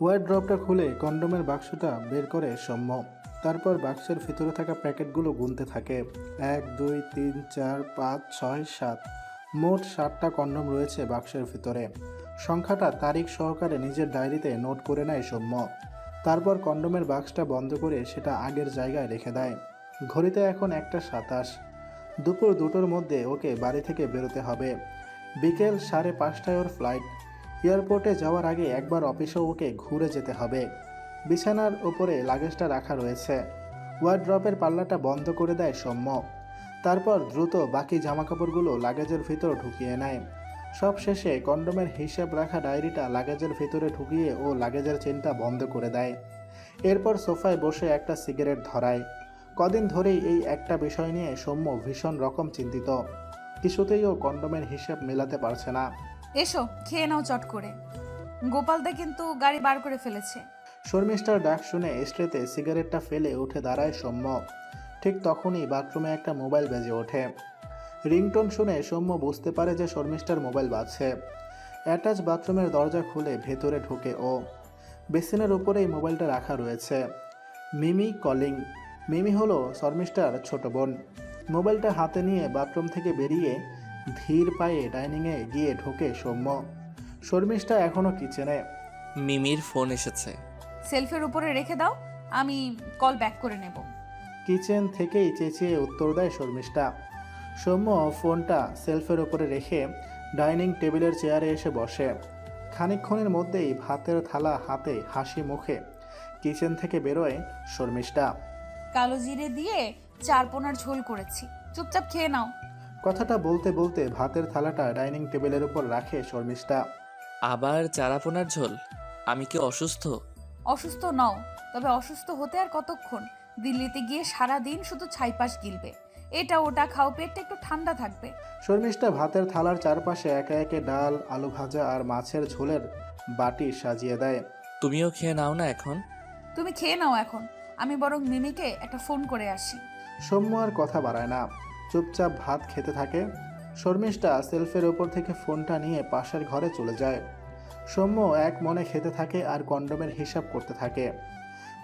ওয়ারড্রপটা খুলে কন্ডোমের বাক্সটা বের করে সৌম্য। তারপর বাক্সের ভিতরে থাকা প্যাকেটগুলো গুনতে থাকে। 1 2 3 4 5 6 7, মোট 7টা কন্ডোম রয়েছে বাক্সের ভিতরে। সংখ্যাটা তারিখ সহকারে নিজের ডায়েরিতে নোট করে নেয় সৌম্য। তারপর কন্ডোমের বাক্সটা বন্ধ করে সেটা আগের জায়গায় রেখে দেয়। ঘড়িতে এখন 1টা 27। দুপুর 2টোর মধ্যে ওকে বাড়ি থেকে বেরোতে হবে। বিকেল 5:30টায় ওর ফ্লাইট। এয়ারপোর্টে যাওয়ার আগে একবার অফিসেও ওকে ঘুরে যেতে হবে। বিছানার ওপরে লাগেজটা রাখা রয়েছে। ওয়ারড্রপের পাল্লাটা বন্ধ করে দেয় সৌম্য। তারপর দ্রুত বাকি জামাকাপড়গুলো লাগেজের ভিতর ঢুকিয়ে নেয়। সব শেষে কন্ডোমের হিসাব রাখা ডায়েরিটা লাগেজের ভিতরে ঢুকিয়ে ও লাগেজের চেনটা বন্ধ করে দেয়। এরপর সোফায় বসে একটা সিগারেট ধরায়। কদিন ধরেই এই একটা বিষয় নিয়ে সৌম্য ভীষণ রকম চিন্তিত। কিছুতেই ও কন্ডোমের হিসাব মেলাতে পারছে না। এসো খেয়ে নাও চট করে। গোপালদা কিন্তু গাড়ি বার করে ফেলেছে। শর্মিষ্ঠার ডাক শুনে স্ট্রেতে সিগারেটটা ফেলে উঠে দাঁড়ায় সৌম্য। ঠিক তখনই বাথরুমে একটা মোবাইল বেজে ওঠে। রিংটোন শুনে সৌম্য বুঝতে পারে যে শর্মিষ্ঠার মোবাইল বাজছে। অ্যাটাচ বাথরুমের দরজা খুলে ভেতরে ঢোকে ও। বেসিনের উপরেই মোবাইলটা রাখা রয়েছে। মিমি কলিং। মিমি হলো শর্মিষ্ঠার ছোট বোন। মোবাইলটা হাতে নিয়ে বাথরুম থেকে বেরিয়ে ধীর পায়ে ডাইনিংয়ে গিয়ে ঢোকে সৌম্য। শর্মিষ্ঠা এখনও কিচেনে। মিমির ফোন এসেছে। সেলফের উপরে রেখে দাও, আমি কল ব্যাক করে নেব। কিচেন থেকেই চেঁচিয়ে উত্তর দেয় শর্মিষ্ঠা। সৌম্য ফোনটা সেলফের উপরে রেখে ডাইনিং টেবিলের চেয়ারে এসে বসে। খানিকক্ষণের মধ্যেই ভাতের থালা হাতে হাসি মুখে কিচেন থেকে বেরোয় শর্মিষ্ঠা। কালো জিরে দিয়ে 4 পোনার ঝোল করেছি, চুপচাপ খেয়ে নাও। কথাটা বলতে বলতে ভাতের থালাটা ডাইনিং টেবিলের উপর রাখে শর্মিষ্ঠা। আবার চারাপোনার ঝোল? আমি কি অসুস্থ? অসুস্থ নও, তবে অসুস্থ হতে আর কতক্ষণ? দিল্লিতে গিয়ে সারা দিন শুধু ছাইপাশ গিলবে। এটা ওটা খাও, পেটটা একটু ঠান্ডা থাকবে। শর্মিষ্ঠা ভাতের থালার চারপাশে একে একে ডাল, আলু ভাজা আর মাছের ঝোলের বাটি সাজিয়ে দেয়। তুমিও খেয়ে নাও না এখন। তুমি খেয়ে নাও এখন, আমি বরং মিমিকে একটা ফোন করে আসি। সৌম্য আর কথা বাড়ায় না, চুপচাপ ভাত খেতে থাকে। শর্মিষ্ঠা সেলফের ওপর থেকে ফোনটা নিয়ে পাশের ঘরে চলে যায়। সৌম্য এক মনে খেতে থাকে আর কন্ডোমের হিসাব করতে থাকে।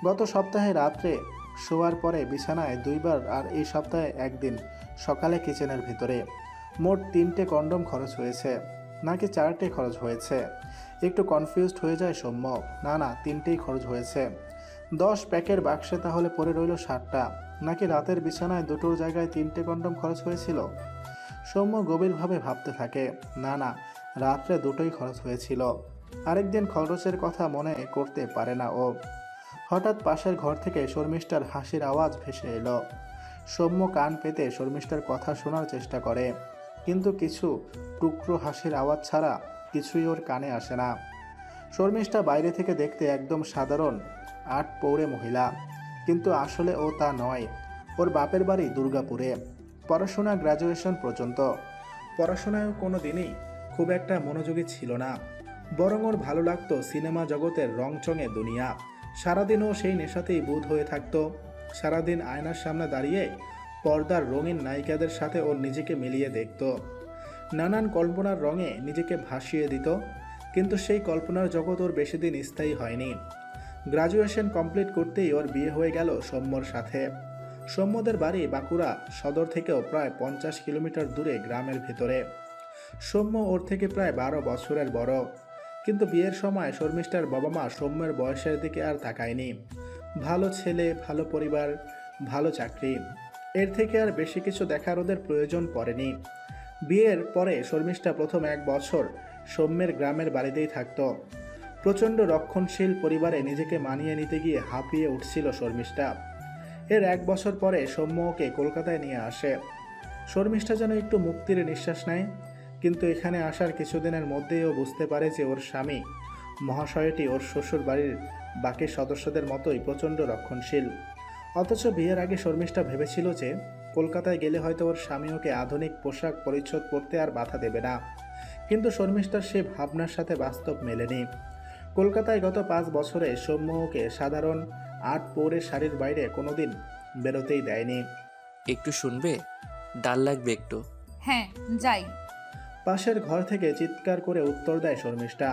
গত সপ্তাহে রাত্রে শোয়ার পরে বিছানায় 2বার আর এই সপ্তাহে 1 দিন সকালে কিচেনের ভিতরে। মোট 3টে কন্ডোম খরচ হয়েছে নাকি 4টে খরচ হয়েছে একটু কনফিউজড হয়ে যায় সৌম্য। না, 3টেই খরচ হয়েছে। 10 প্যাকের বাক্সে তাহলে পড়ে রইল 7টা, নাকি রাতের বিছানায় 2টোর জায়গায় 3টে কন্ডোম খরচ হয়েছিল? সৌম্য গভীরভাবে ভাবতে থাকে। না, রাত্রে 2টোই খরচ হয়েছিল। আরেকদিন খরচের কথা মনে করতে পারে না ও। হঠাৎ পাশের ঘর থেকে শর্মিষ্ঠার হাসির আওয়াজ ভেসে এলো। সৌম্য কান পেতে শর্মিষ্ঠার কথা শোনার চেষ্টা করে, কিন্তু কিছু টুকরো হাসির আওয়াজ ছাড়া কিছুই ওর কানে আসে না। শর্মিষ্ঠা বাইরে থেকে দেখতে একদম সাধারণ 8 পৌরে মহিলা, কিন্তু আসলে ও তা নয়। ওর বাপের বাড়ি দুর্গাপুরে। পড়াশোনা গ্র্যাজুয়েশন পর্যন্ত। পড়াশোনায় কোনো দিনই খুব একটা মনোযোগী ছিল না, বরং ওর ভালো লাগতো সিনেমা জগতের রংচঙে দুনিয়া। সারাদিনও সেই নেশাতেই বুঁদ হয়ে থাকতো। সারাদিন আয়নার সামনে দাঁড়িয়ে পর্দার রঙিন নায়িকাদের সাথে ওর নিজেকে মিলিয়ে দেখত। নানান কল্পনার রঙে নিজেকে ভাসিয়ে দিত, কিন্তু সেই কল্পনার জগৎ ওর বেশি দিন স্থায়ী হয়নি। গ্র্যাজুয়েশন কমপ্লিট করতেই ওর বিয়ে হয়ে গেল সৌম্যর সাথে। সৌম্যদের বাড়ি বাঁকুড়া সদর থেকেও প্রায় 50 কিলোমিটার দূরে গ্রামের ভেতরে। সৌম্য ওর থেকে প্রায় 12 বছরের বড়, কিন্তু বিয়ের সময় শর্মিষ্ঠার বাবা মা সৌম্যের বয়সের দিকে আর তাকায়নি। ভালো ছেলে, ভালো পরিবার, ভালো চাকরি, এর থেকে আর বেশি কিছু দেখার ওদের প্রয়োজন পড়েনি। বিয়ের পরে শর্মিষ্ঠা প্রথম 1 বছর সৌম্যের গ্রামের বাড়িতেই থাকত। প্রচণ্ড রক্ষণশীল পরিবারে নিজেকে মানিয়ে নিতে গিয়ে হাঁপিয়ে উঠছিল শর্মিষ্ঠা। এর 1 বছর পরে সৌম্য ওকে কলকাতায় নিয়ে আসে। শর্মিষ্ঠা যেন একটু মুক্তির নিঃশ্বাস নেয়, কিন্তু এখানে আসার কিছুদিনের মধ্যেই ও বুঝতে পারে যে ওর স্বামী মহাশয়টি ওর শ্বশুর বাড়ির বাকি সদস্যদের মতোই প্রচণ্ড রক্ষণশীল। অথচ বিয়ের আগে শর্মিষ্ঠা ভেবেছিল যে কলকাতায় গেলে হয়তো ওর স্বামী ওকে আধুনিক পোশাক পরিচ্ছদ পরতে আর বাধা দেবে না, কিন্তু শর্মিষ্ঠার সেই ভাবনার সাথে বাস্তব মেলেনি। কলকাতায় গত 5 বছরে সৌম্য ওকে সাধারণ 8 পৌরের শাড়ির বাইরে কোনোদিন বেরোতেই দেয়নি। একটু শুনবে? ডাল লাগবে একটু। হ্যাঁ, যাই। পাশের ঘর থেকে চিৎকার করে উত্তর দেয় শর্মিষ্ঠা।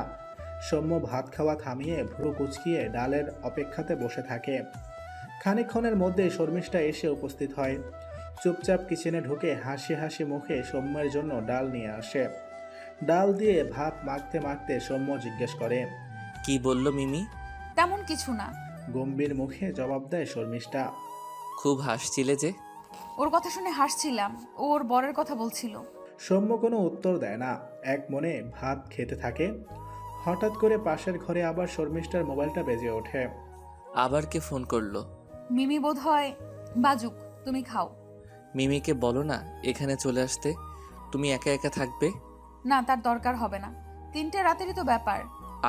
সৌম্য ভাত খাওয়া থামিয়ে ভ্রু কুচকিয়ে ডালের অপেক্ষাতে বসে থাকে। খানিকক্ষণের মধ্যে শর্মিষ্ঠা এসে উপস্থিত হয়। চুপচাপ কিচেনে ঢুকে হাসি হাসি মুখে সৌম্যের জন্য ডাল নিয়ে আসে। ডাল দিয়ে ভাত মাখতে মাখতে সৌম্য জিজ্ঞেস করে। কি বলল মিমি? তেমন কিছু না। গম্ভীর মুখে জবাব দেয় শর্মিষ্ঠা। খুব হাসছিলে যে। ওর কথা শুনে হাসছিলাম, ও ওর বরের কথা বলছিল। সৌম্য কোনো উত্তর দেয় না, এক মনে ভাত খেতে থাকে। হঠাৎ করে পাশের ঘরে আবার শর্মিষ্ঠার মোবাইলটা বেজে ওঠে। আবার কে ফোন করলো? মিমি বোধ হয়। বাজুক, তুমি খাও। মিমিকে বলো না এখানে চলে আসতে। তুমি একা একা থাকবে। না, তার দরকার হবে না। 3টে রাতেরই তো ব্যাপার।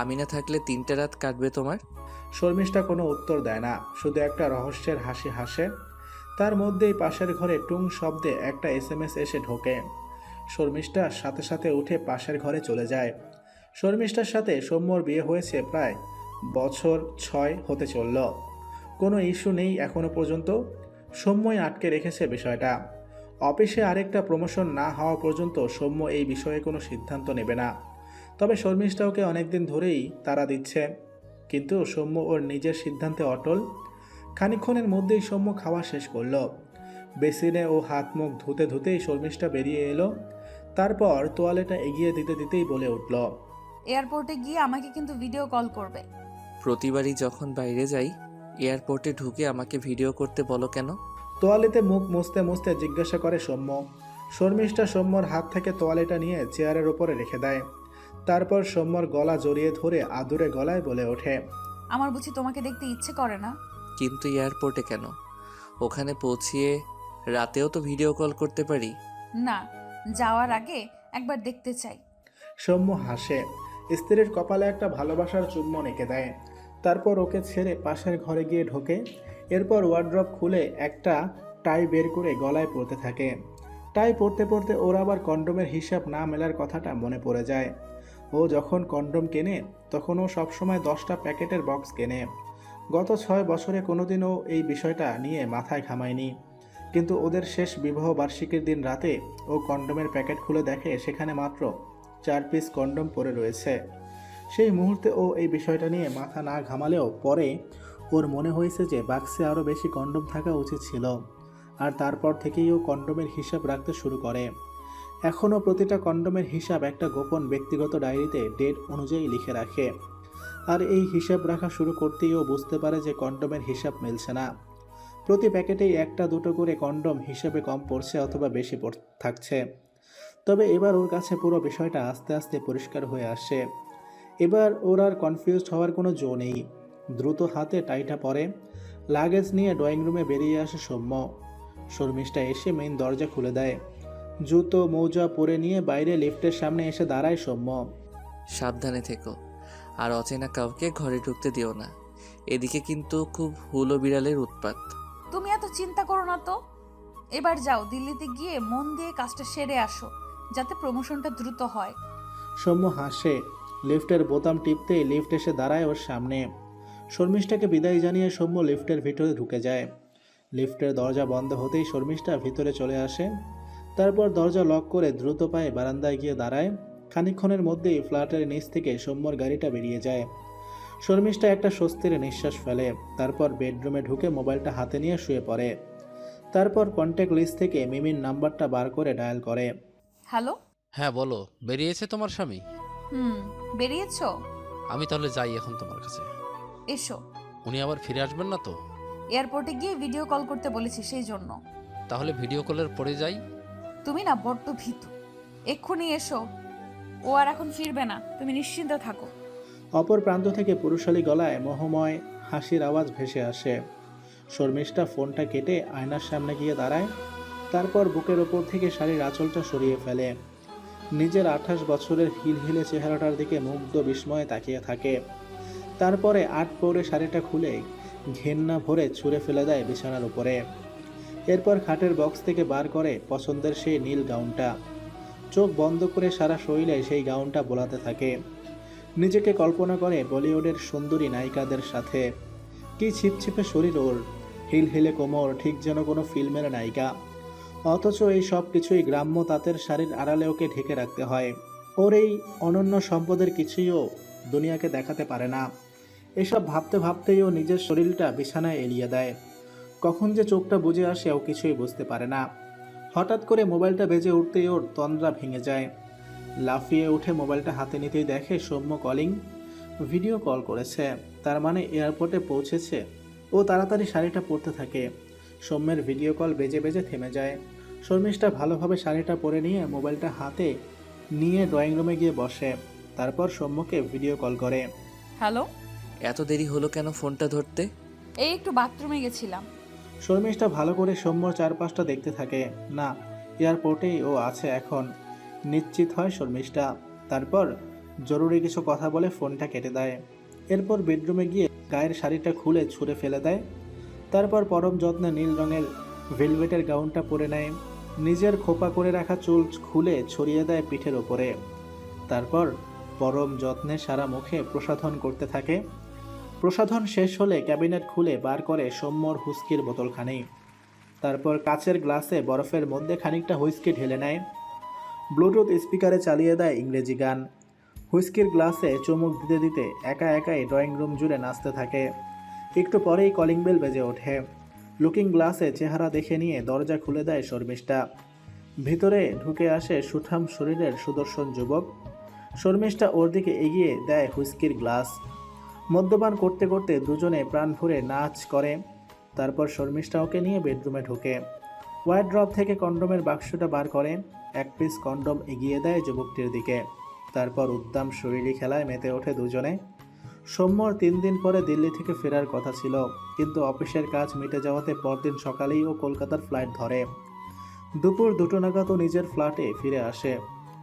আমি না থাকলে 3টে রাত কাটবে তোমার। শর্মিষ্ঠা কোনো উত্তর দেয় না, শুধু একটা রহস্যের হাসি হাসে। তার মধ্যেই পাশের ঘরে টুং শব্দে একটা SMS এসে ঢোকে। শর্মিষ্ঠার সাথে সাথে উঠে পাশের ঘরে চলে যায়। শর্মিষ্ঠার সাথে সৌম্যর বিয়ে হয়েছে প্রায় বছর 6 হতে চলল। কোনো ইস্যু নেই এখনো পর্যন্ত। সৌম্যই আটকে রেখেছে বিষয়টা। অফিসে আরেকটা প্রমোশন না হওয়া পর্যন্ত সৌম্য এই বিষয়ে কোনো সিদ্ধান্ত নেবে না। তবে শর্মিষ্ঠা ওকে অনেকদিন ধরেই তাড়া দিচ্ছে, কিন্তু সৌম্য ওর নিজের সিদ্ধান্তে অটল। খানিকক্ষণের মধ্যেই সৌম্য খাওয়া শেষ করল। বেসিনে ও হাত মুখ ধুতে ধুতেই শর্মিষ্ঠা বেরিয়ে এলো। তারপর তোয়ালেটা এগিয়ে দিতে দিতেই বলে উঠল। এয়ারপোর্টে গিয়ে আমাকে কিন্তু ভিডিও কল করবে। প্রতিবারই যখন বাইরে যাই এয়ারপোর্টে ঢুকে আমাকে ভিডিও করতে বলো কেন? তোয়ালেতে মুখ মুছতে মুছতে জিজ্ঞাসা করে সৌম্য। শর্মিষ্ঠা সৌম্যর হাত থেকে তোয়ালেটা নিয়ে চেয়ারের উপরে রেখে দেয়। তারপর সৌম্যর গলা জড়িয়ে ধরে আদুরে গলায় বলে ওঠে। আমার বুঝি তোমাকে দেখতে ইচ্ছে করে না? কিন্তু এয়ারপোর্টে কেন? ওখানে পৌঁছিয়ে রাতেও তো ভিডিও কল করতে পারি। না, যাওয়ার আগে একবার দেখতে চাই। সৌম্য হাসে, স্ত্রীর কপালে একটা ভালোবাসার চুম্বন এঁকে দেয়। তারপর ওকে ছেড়ে পাশের ঘরে গিয়ে ঢোকে। এরপর ওয়ার্ড্রপ খুলে একটা টাই বের করে গলায় পরতে থাকে। টাই পরতে পরতে ওর আবার কন্ডোমের হিসাব না মেলার কথাটা মনে পড়ে যায়। ও যখন কন্ডোম কেনে তখন ও সবসময় 10টা প্যাকেটের বক্স কেনে। গত 6 বছরে কোনোদিনও এই বিষয়টা নিয়ে মাথায় ঘামায়নি। কিন্তু ওদের শেষ বিবাহ বার্ষিকীর দিন রাতে ও কন্ডোমের প্যাকেট খুলে দেখে সেখানে মাত্র 4 পিস কন্ডোম পড়ে রয়েছে। সেই মুহূর্তে ও এই বিষয়টা নিয়ে মাথা না ঘামালেও পরে ওর মনে হয়েছে যে বাক্সে আরও বেশি কন্ডোম থাকা উচিত ছিল। আর তারপর থেকেই ও কন্ডোমের হিসাব রাখতে শুরু করে। এখনও প্রতিটা কন্ডোমের হিসাব একটা গোপন ব্যক্তিগত ডায়েরিতে ডেট অনুযায়ী লিখে রাখে। আর এই হিসাব রাখা শুরু করতেই ও বুঝতে পারে যে কন্ডোমের হিসাব মিলছে না। প্রতি প্যাকেটেই 1-2 করে কন্ডোম হিসেবে কম পড়ছে অথবা বেশি থাকছে। তবে এবার ওর কাছে পুরো বিষয়টা আস্তে আস্তে পরিষ্কার হয়ে আসে। এবার ওর আর কনফিউজড হওয়ার কোনো জো নেই। দ্রুত হাতে টাইটা পরে লাগেজ নিয়ে ড্রয়িং রুমে বেরিয়ে আসে সৌম্য। শর্মিষ্ঠা এসে মেইন দরজা খুলে দেয়। জুতো মৌজা পরে নিয়ে বাইরে লিফটের সামনে এসে দাঁড়ায় সৌম্য। সাবধানে থেকো, আর অচেনা কাউকে ঘরে ঢুকতে দিও না। এদিকে কিন্তু খুব হুলো বিড়ালের উৎপাত। তুমি এত চিন্তা করো না তো। এবার যাও, দিল্লিতে গিয়ে মন দিয়ে কাজটা সেরে আসো, যাতে প্রমোশনটা দ্রুত হয়। সৌম্য হাসে। লিফটের বোতাম টিপতেই লিফট এসে দাঁড়ায় ওর সামনে। শর্মিষ্ঠাকে বিদায় জানিয়ে সৌম্য লিফটের ভিতরে ঢুকে যায়। লিফটের দরজা বন্ধ হতেই শর্মিষ্ঠা ভিতরে চলে আসে। তারপর দরজা লক করে দ্রুত পায়ে বারান্দায় গিয়ে দাঁড়ায়। খানিকক্ষণের মধ্যেই ফ্ল্যাটের নিচ থেকে সৌম্যর গাড়িটা বেরিয়ে যায়। শর্মিষ্ঠা একটা স্বস্তির নিঃশ্বাস ফেলে। তারপর বেডরুমে ঢুকে মোবাইলটা হাতে নিয়ে শুয়ে পড়ে। তারপর কন্ট্যাক্ট লিস্ট থেকে মিমির নাম্বারটা বার করে ডায়াল করে। হ্যালো। হ্যাঁ বলো, বেরিয়েছে তোমার স্বামী? বেরিয়েছো? আমি তাহলে যাই এখন তোমার কাছে। এসো। উনি আবার ফিরে আসবেন না তো? এয়ারপোর্টে গিয়ে ভিডিও কল করতে বলেছি, সেই জন্য। তাহলে ভিডিও কলের পরে যাই। তুমি না বড্ড ভীতু। এক্ষুনি এসো। ও আর এখন ফিরবে না, তুমি নিশ্চিন্ত থাকো। অপর প্রান্ত থেকে পুরুষালী গলায় মোহময় হাসির আওয়াজ ভেসে আসে। শর্মিষ্ঠা ফোনটা কেটে আয়নার সামনে গিয়ে দাঁড়ায়। তারপর বুকের ওপর থেকে শাড়ির আঁচলটা সরিয়ে ফেলে। নিজের 28 বছরের হিলহিলে চেহারাটার দিকে মুগ্ধ বিস্ময়ে তাকিয়ে থাকে। তারপরে আট পরে শাড়িটা খুলে ঘেন্না ভরে ছুঁড়ে ফেলে দেয় বিছানার উপরে। এরপর খাটের বক্স থেকে বার করে পছন্দের সেই নীল গাউনটা। চোখ বন্ধ করে সারা শরীরে সেই গাউনটা বোলাতে থাকে। নিজেকে কল্পনা করে বলিউডের সুন্দরী নায়িকাদের সাথে। কি ছিপছিপে শরীর ওর, হিলহিলে কোমর, ঠিক যেন কোনো ফিল্মের নায়িকা। অথচ এই সব কিছুই গ্রাম্য তাঁতের শাড়ির আড়ালে ওকে ঢেকে রাখতে হয়। ওর এই অনন্য সম্পদের কিছুইও দুনিয়াকে দেখাতে পারে না। এসব ভাবতে ভাবতেই ও নিজের শরীরটা বিছানায় এলিয়ে দেয়। কখন যে চোখটা বুজে আসে ও কিছুই বুঝতে পারে না। হঠাৎ করে মোবাইলটা বেজে উঠতেই ওর তন্দ্রা ভেঙে যায়। লাফিয়ে উঠে মোবাইলটা হাতে নিতেই দেখে সৌম্য কলিং ভিডিও কল করেছে। তার মানে এয়ারপোর্টে পৌঁছেছে। ও তাড়াতাড়ি শাড়িটা পরতে থাকে। সৌম্যের ভিডিও কল বেজে বেজে থেমে যায়। শর্মিষ্ঠা ভালোভাবে শাড়িটা পরে নিয়ে মোবাইলটা হাতে নিয়ে ড্রয়িং রুমে গিয়ে বসে। তারপর সৌম্যকে ভিডিও কল করে। হ্যালো, এত দেরি হলো কেন ফোনটা ধরতে? এই একটু বাথরুমে গেছিলাম। শর্মিষ্ঠা ভালো করে সৌম্যর চারপাশটা দেখতে থাকে। না, এয়ারপোর্টেই ও আছে এখন, নিশ্চিত হয় শর্মিষ্ঠা। তারপর জরুরি কিছু কথা বলে ফোনটা কেটে দেয়। এরপর বেডরুমে গিয়ে গায়ের শাড়িটা খুলে ছুঁড়ে ফেলে দেয়। তারপর পরম যত্নে নীল রঙের ভেলভেটের গাউনটা পরে নেয়। নিজের খোপা করে রাখা চুল খুলে ছড়িয়ে দেয় পিঠের ওপরে। তারপর পরম যত্নে সারা মুখে প্রসাধন করতে থাকে। প্রসাধন শেষ হলে ক্যাবিনেট খুলে বার করে সৌম্যর হুইস্কির বোতলখানি। তারপর কাচের গ্লাসে বরফের মধ্যে খানিকটা হুইস্কি ঢেলে নেয়। ব্লুটুথ স্পিকারে চালিয়ে দেয় ইংরেজি গান। হুইস্কির গ্লাসে চুমুক দিতে দিতে একা একাই ড্রয়িং রুম জুড়ে নাচতে থাকে। একটু পরেই কলিং বেল বেজে ওঠে। লুকিং গ্লাসে চেহারা দেখে নিয়ে দরজা খুলে দেয় শর্মিষ্ঠা। ভিতরে ঢুকে আসে সুঠাম শরীরের সুদর্শন যুবক। শর্মিষ্ঠা ওর দিকে এগিয়ে দেয় হুইস্কির গ্লাস। মদ্যপান করতে করতে দুজনে প্রাণ ভরে নাচ করে। তারপর শর্মিষ্ঠা ওকে নিয়ে বেডরুমে ঢোকে। ওয়ার্ড্রপ থেকে কন্ডোমের বাক্সটা বার করে এক পিস কন্ডোম এগিয়ে দেয় যুবকটির দিকে। তারপর উদ্দাম শরীরী খেলায় মেতে ওঠে দুজনে। সৌম্যর 3 দিন পরে দিল্লি থেকে ফেরার কথা ছিল, কিন্তু অফিসের কাজ মিটে যাওয়াতে পরদিন সকালেই ও কলকাতার ফ্লাইট ধরে। দুপুর 2টো নাগাদ ও নিজের ফ্ল্যাটে ফিরে আসে।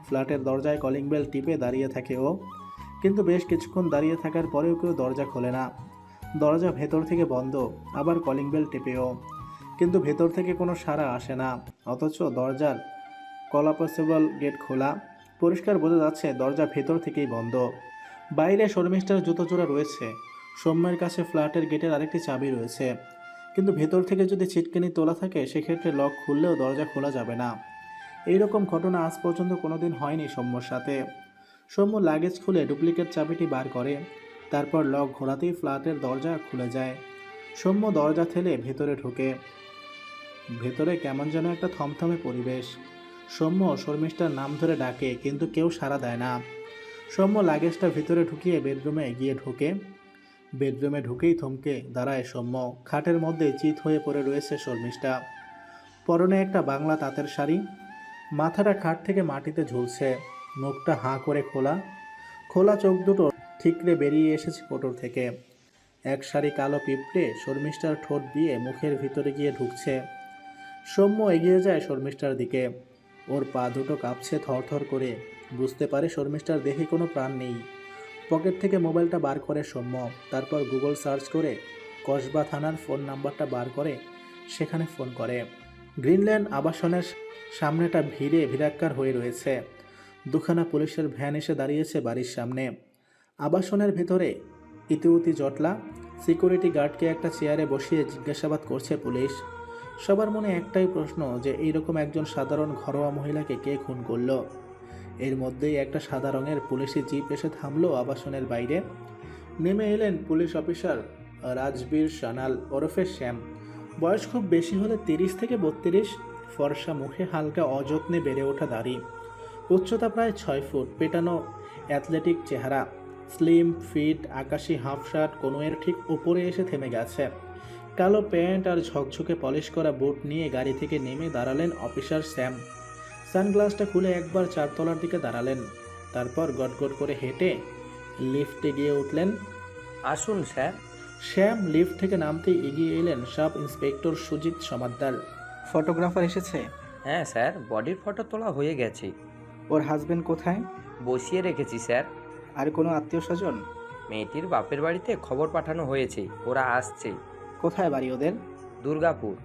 ফ্ল্যাটের দরজায় কলিং বেল টিপে দাঁড়িয়ে থাকে ও, কিন্তু বেশ কিছুক্ষণ দাঁড়িয়ে থাকার পরেও কেউ দরজা খোলে না। দরজা ভেতর থেকে বন্ধ। আবার কলিং বেল টেপেও, কিন্তু ভেতর থেকে কোনো সাড়া আসে না। অথচ দরজার কলাপসেবল গেট খোলা। পরিষ্কার বোঝা যাচ্ছে দরজা ভেতর থেকেই বন্ধ। বাইরে শর্মিষ্ঠার জুতো জোড়া রয়েছে। সৌম্যের কাছে ফ্ল্যাটের গেটের আরেকটি চাবি রয়েছে, কিন্তু ভেতর থেকে যদি ছিটকেনি তোলা থাকে সেক্ষেত্রে লক খুললেও দরজা খোলা যাবে না। এইরকম ঘটনা আজ পর্যন্ত কোনোদিন হয়নি সৌম্যর সাথে। সৌম্য লাগেজ খুলে ডুপ্লিকেট চাবিটি বার করে। তারপর লক ঘোরাতেই ফ্ল্যাটের দরজা খুলে যায়। সৌম্য দরজা ঠেলে ভেতরে ঢোকে। ভেতরে কেমন যেন একটা থমথমে পরিবেশ। সৌম্য শর্মিষ্ঠার নাম ধরে ডাকে, কিন্তু কেউ সাড়া দেয় না। সৌম্য লাগেজটা ভিতরে ঢুকিয়ে বেডরুমে এগিয়ে ঢোকে। বেডরুমে ঢুকেই থমকে দাঁড়ায় সৌম্য। খাটের মধ্যে চিত হয়ে পড়ে রয়েছে শর্মিষ্ঠা। পরনে একটা বাংলা তাঁতের শাড়ি। মাথাটা খাট থেকে মাটিতে ঝুলছে। মুখটা হাঁ করে খোলা। খোলা চোখ দুটো ঠিকরে বেরিয়ে এসেছে কোটর থেকে। এক সারি কালো পিঁপড়ে শর্মিষ্ঠার ঠোঁট দিয়ে মুখের ভিতরে গিয়ে ঢুকছে। সৌম্য এগিয়ে যায় শর্মিষ্ঠার দিকে। ওর পা দুটো কাঁপছে থরথর করে। বুঝতে পারে শর্মিষ্ঠার দেহে কোনো প্রাণ নেই। পকেট থেকে মোবাইলটা বার করে সৌম্য। তারপর গুগল সার্চ করে কসবা থানার ফোন নাম্বারটা বার করে সেখানে ফোন করে। গ্রিনল্যান্ড আবাসনের সামনেটা ভিড়ে ভিড়াক্কার হয়ে রয়েছে। দুখানা পুলিশের ভ্যান এসে দাঁড়িয়েছে বাড়ির সামনে। আবাসনের ভেতরে ইতিউতি জটলা। সিকিউরিটি গার্ডকে একটা চেয়ারে বসিয়ে জিজ্ঞাসাবাদ করছে পুলিশ। সবার মনে একটাই প্রশ্ন, যে এইরকম একজন সাধারণ ঘরোয়া মহিলাকে কে খুন করলো। এর মধ্যেই একটা সাদা রঙের পুলিশি জিপ এসে থামলো আবাসনের বাইরে। নেমে এলেন পুলিশ অফিসার রাজবীর সানাল ওরফে শ্যাম। বয়স খুব বেশি হলে 30 থেকে 32। ফর্সা মুখে হালকা অযত্নে বেড়ে ওঠা দাড়ি। উচ্চতা প্রায় 6 ফুট। পেটানো অ্যাথলেটিক চেহারা। স্লিম ফিট আকাশি হাফ শার্ট কোনোয়ের ঠিক উপরে এসে থেমে গেছে। কালো প্যান্ট আর ঝকঝকে পলিশ করা বুট নিয়ে গাড়ি থেকে নেমে দাঁড়ালেন অফিসার শ্যাম। সানগ্লাসটা খুলে একবার 4 তলার দিকে দাঁড়ালেন। তারপর গটগট করে হেঁটে লিফটে গিয়ে উঠলেন। আসুন স্যার। শ্যাম লিফট থেকে নামতেই এগিয়ে এলেন sub inspector Sujit Samaddar. Photographer এসেছে? হ্যাঁ স্যার, বডির ফটো তোলা হয়ে গেছে। ওর হাজবেন্ড কোথায়? বসিয়ে রেখেছি স্যার। আর কোনো আত্মীয় স্বজন? মেয়েটির বাপের বাড়িতে খবর পাঠানো হয়েছে, ওরা আসছে। কোথায় বাড়ি ওদের? দুর্গাপুর।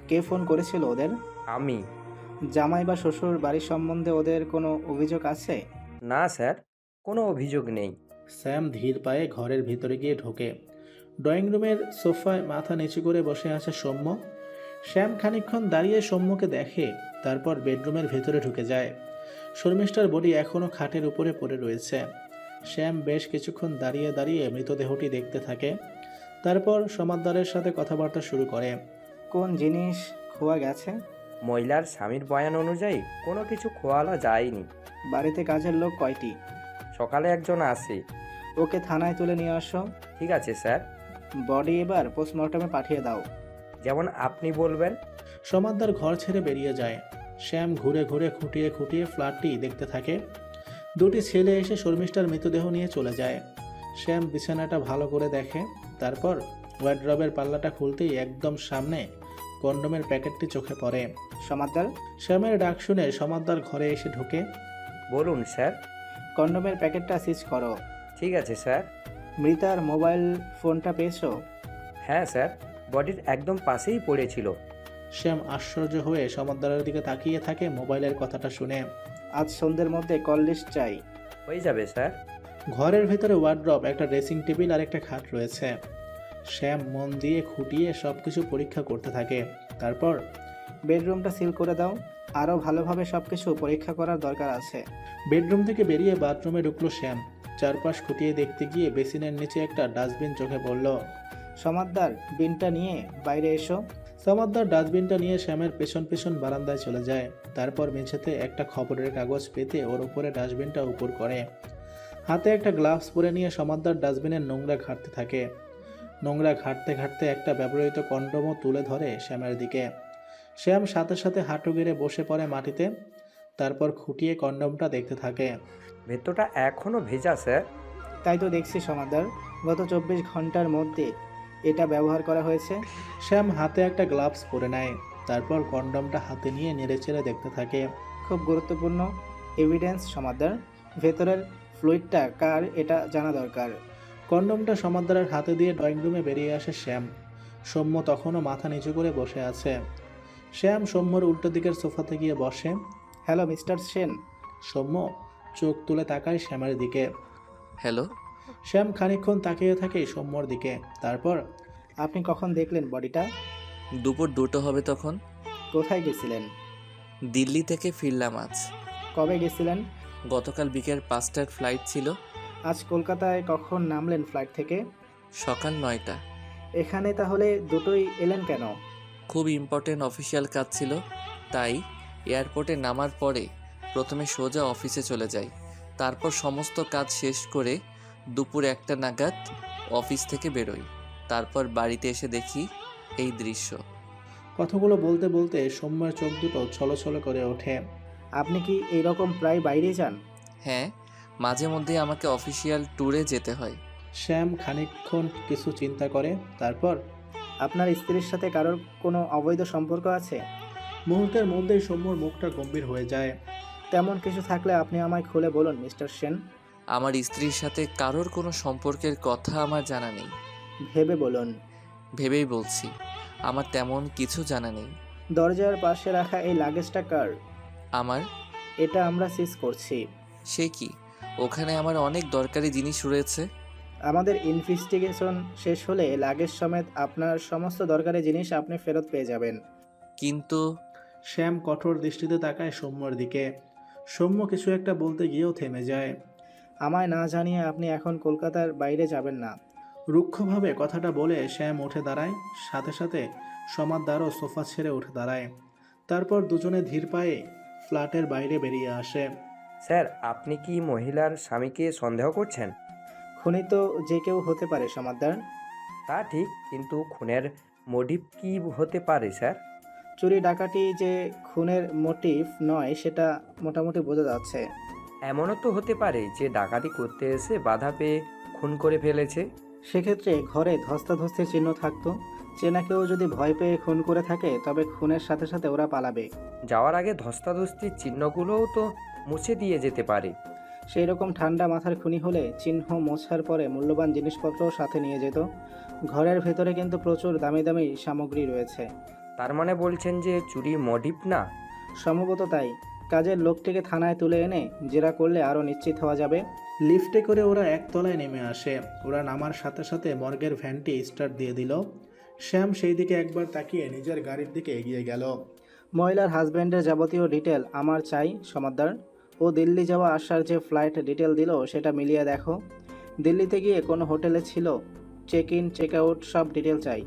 কে ফোন করেছিল ওদের? আমি। জামাই বা শ্বশুর বাড়ির সম্বন্ধে ওদের কোনো অভিযোগ আছে? না স্যার, কোনো অভিযোগ নেই। স্যাম ধীর পায়ে ঘরের ভিতরে গিয়ে ঢোকে। ড্রয়িং রুমের সোফায় মাথা নিচু করে বসে আছে সৌম্য। শ্যাম খানিকক্ষণ দাঁড়িয়ে সৌম্যকে দেখে, তারপর বেডরুমের ভেতরে ঢুকে যায়। শর্মিষ্ঠার বডি এখনও খাটের উপরে পড়ে রয়েছে। শ্যাম বেশ কিছুক্ষণ দাঁড়িয়ে দাঁড়িয়ে মৃতদেহটি দেখতে থাকে। তারপর সমাদদারের সাথে কথাবার্তা শুরু করে। কোন জিনিস খোয়া গেছে? মহিলার স্বামীর বয়ান অনুযায়ী কোনো কিছু খোয়ানো যায়নি। বাড়িতে কাজের লোক কয়টি? সকালে একজন আসে। ওকে থানায় তুলে নিয়ে আসো। ঠিক আছে স্যার, বডি এবার পোস্টমর্টমে পাঠিয়ে দাও। যেমন আপনি বলবেন। সমাদদার ঘর ছেড়ে বেরিয়ে যায়। শ্যাম ঘুরে ঘুরে খুঁটিয়ে খুঁটিয়ে ফ্ল্যাটটি দেখতে থাকে। দুটি ছেলে এসে শর্মিষ্ঠার মৃতদেহ নিয়ে চলে যায়। শ্যাম বিছানাটা ভালো করে দেখে। তারপর ওয়ার্ড্রবের পাল্লাটা খুলতেই একদম সামনে কন্ডোমের প্যাকেটটি চোখে পড়ে। সমাদদার, শ্যামের ডাক শুনে সমাদদার ঘরে এসে ঢোকে। বলুন স্যার। কন্ডোমের প্যাকেটটা সিজ করো। ঠিক আছে স্যার। মৃতার মোবাইল ফোনটা পেয়েছো? হ্যাঁ স্যার, বডির একদম পাশেই পড়েছিল। শ্যাম আশ্চর্য হয়ে সমাদদারের দিকে তাকিয়ে থাকে মোবাইলের কথাটা শুনে। আজ সন্ধ্যের মধ্যে কল লিস্ট চাই। হয়ে যাবে স্যার। ঘরের ভেতরে ওয়ার্ড্রব, একটা ড্রেসিং টেবিল আর একটা খাট রয়েছে। শ্যাম মন দিয়ে খুঁটিয়ে সবকিছু পরীক্ষা করতে থাকে। তারপর বেডরুমটা সিল করে দাও। আরও ভালোভাবে সব কিছু পরীক্ষা করার দরকার আছে। বেডরুম থেকে বেরিয়ে বাথরুমে ঢুকলো শ্যাম। চারপাশ খুঁটিয়ে দেখতে গিয়ে বেসিনের নিচে একটা ডাস্টবিন চোখে পড়ল। সমাদদার, বিনটা নিয়ে বাইরে এসো। সমাদদার ডাস্টবিনটা নিয়ে শ্যামের পেছন পেছন বারান্দায় চলে যায়। তারপর মেঝেতে একটা খবরের কাগজ পেতে ওর উপরে ডাস্টবিনটা উপর করে। হাতে একটা গ্লাভস পরে নিয়ে সমাদদার ডাস্টবিনের নোংরা ঘাঁটতে থাকে। নোংরা ঘাঁটতে ঘাঁটতে একটা ব্যবহৃত কন্ডোমও তুলে ধরে শ্যামের দিকে। শ্যাম সাথে সাথে হাঁটু গেড়ে বসে পড়ে মাটিতে। তারপর খুঁটিয়ে কন্ডোমটা দেখতে থাকে। ভেতরটা এখনো ভেজা স্যার। তাই তো দেখছি সমাদদার, গত 24 ঘন্টার মধ্যে এটা ব্যবহার করা হয়েছে। শ্যাম হাতে একটা গ্লাভস পরে নেয়। তারপর কন্ডোমটা হাতে নিয়ে নেড়েচেড়ে দেখতে থাকে। খুব গুরুত্বপূর্ণ এভিডেন্স সমাদদার। ভেতরের ফ্লুইডটা কার এটা জানা দরকার। কন্ডোমটা সমাদদারের হাতে দিয়ে ড্রয়িং রুমে বেরিয়ে আসে শ্যাম। সৌম্য তখনও মাথা নিচু করে বসে আছে। শ্যাম সৌম্যর উল্টো দিকের সোফাতে গিয়ে বসে। Hello mister Sen. সৌম্য চোখ তুলে তাকায় শ্যামের দিকে। হ্যালো। শ্যাম খানিকক্ষণ তাকিয়ে থাকে সৌম্যর দিকে। তারপর, আপনি কখন দেখলেন বডিটা? দুপুর 2টো হবে তখন। কোথায় গেছিলেন? দিল্লি থেকে ফিরলাম আজ। কবে গেছিলেন? গতকাল বিকেল 5টার ফ্লাইট ছিল। আজ কলকাতায় কখন নামলেন ফ্লাইট থেকে? সকাল 9টা। এখানে তাহলে দুটোই এলেন কেন? খুব ইম্পর্টেন্ট অফিসিয়াল কাজ ছিল, তাই এয়ারপোর্টে নামার পরে প্রথমে সোজা অফিসে চলে যাই। তারপর সমস্ত কাজ শেষ করে দুপুর 1টা নাগাদ অফিস থেকে বেরোই। তারপর বাড়িতে এসে দেখি এই দৃশ্য। কথাগুলো বলতে বলতে সৌম্যের চোখ দুটো ছলছল করে ওঠে। আপনি কি এইরকম প্রায় বাইরে যান? হ্যাঁ, মাঝে মধ্যে আমাকে অফিসিয়াল ট্যুরে যেতে হয়। শ্যাম খানিকক্ষণ কিছু চিন্তা করে। তারপর, আপনার স্ত্রীর সাথে কারোর কোনো অবৈধ সম্পর্ক আছে? মুহূর্তের মধ্যেই সৌম্যর মুখটা গম্ভীর হয়ে যায়। তেমন কিছু থাকলে আপনি আমায় খুলে বলুন মিস্টার সেন। আমার স্ত্রীর সাথে কারোর কোনো সম্পর্কের কথা আমার জানা নেই। ভেবে বলুন। ভেবেই বলছি, আমার তেমন কিছু জানা নেই। দরজার পাশে রাখা এই লাগেজটা কার? আমার। এটা আমরা সিজ করছি। সে কি, ওখানে আমার অনেক দরকারি জিনিস রয়েছে। আমাদের ইনভেস্টিগেশন শেষ হলে লাগেজ সমেত আপনার সমস্ত দরকারি জিনিস আপনি ফেরত পেয়ে যাবেন। কিন্তু শ্যাম কঠোর দৃষ্টিতে তাকায় সৌম্যর দিকে। সৌম্য কিছু একটা বলতে গিয়েও থেমে যায়। আমায় না জানিয়ে আপনি এখন কলকাতার বাইরে যাবেন না। রুক্ষভাবে কথাটা বলে শ্যাম উঠে দাঁড়ায়। সাথে সাথে সমাদদারও সোফা ছেড়ে উঠে দাঁড়ায়। তারপর দুজনে ধীর পায়ে ফ্ল্যাটের বাইরে বেরিয়ে আসে। স্যার, আপনি কি মহিলার স্বামীকে সন্দেহ করছেন? খুনি তো যে কেউ হতে পারে সমাদদার। তা ঠিক, কিন্তু খুনের মোটিভ কি হতে পারে স্যার? চুরি ডাকাতি যে খুনের মোটিভ নয় সেটা মোটামুটি বোঝা যাচ্ছে। এমনও তো হতে পারে যে ডাকাতি করতে এসে বাধা পেয়ে খুন করে ফেলেছে। সেক্ষেত্রে ঘরে ধস্তাধস্তির চিহ্ন থাকতো। চেনা কেউ যদি ভয় পেয়ে খুন করে থাকে তবে খুনের সাথে সাথে ওরা পালাবে। যাওয়ার আগে ধস্তাধস্তির চিহ্নগুলোও তো মুছে দিয়ে যেতে পারে। সেই রকম ঠান্ডা মাথার খুনি হলে চিহ্ন মোছার পরে মূল্যবান জিনিসপত্রও সাথে নিয়ে যেত। ঘরের ভেতরে কিন্তু প্রচুর দামি দামি সামগ্রী রয়েছে। তার মানে বলছেন যে চুরি মোটিভ না? সম্ভবত তাই। কাজের লোকটিকে থানায় তুলে এনে জেরা করলে আরও নিশ্চিত হওয়া যাবে। লিফটে করে ওরা একতলায় নেমে আসে। ওরা নামার সাথে সাথে মর্গের ভ্যানটি স্টার্ট দিয়ে দিল। শ্যাম সেই দিকে একবার তাকিয়ে নিজের গাড়ির দিকে এগিয়ে গেল। মহিলার হাজব্যান্ডের যাবতীয় ডিটেল আমার চাই সমাদদার। ও দিল্লি যাওয়া আসার যে ফ্লাইট ডিটেল দিল সেটা মিলিয়ে দেখো। দিল্লিতে গিয়ে কোনো হোটেলে ছিল, চেক ইন চেক আউট সব ডিটেল চাই।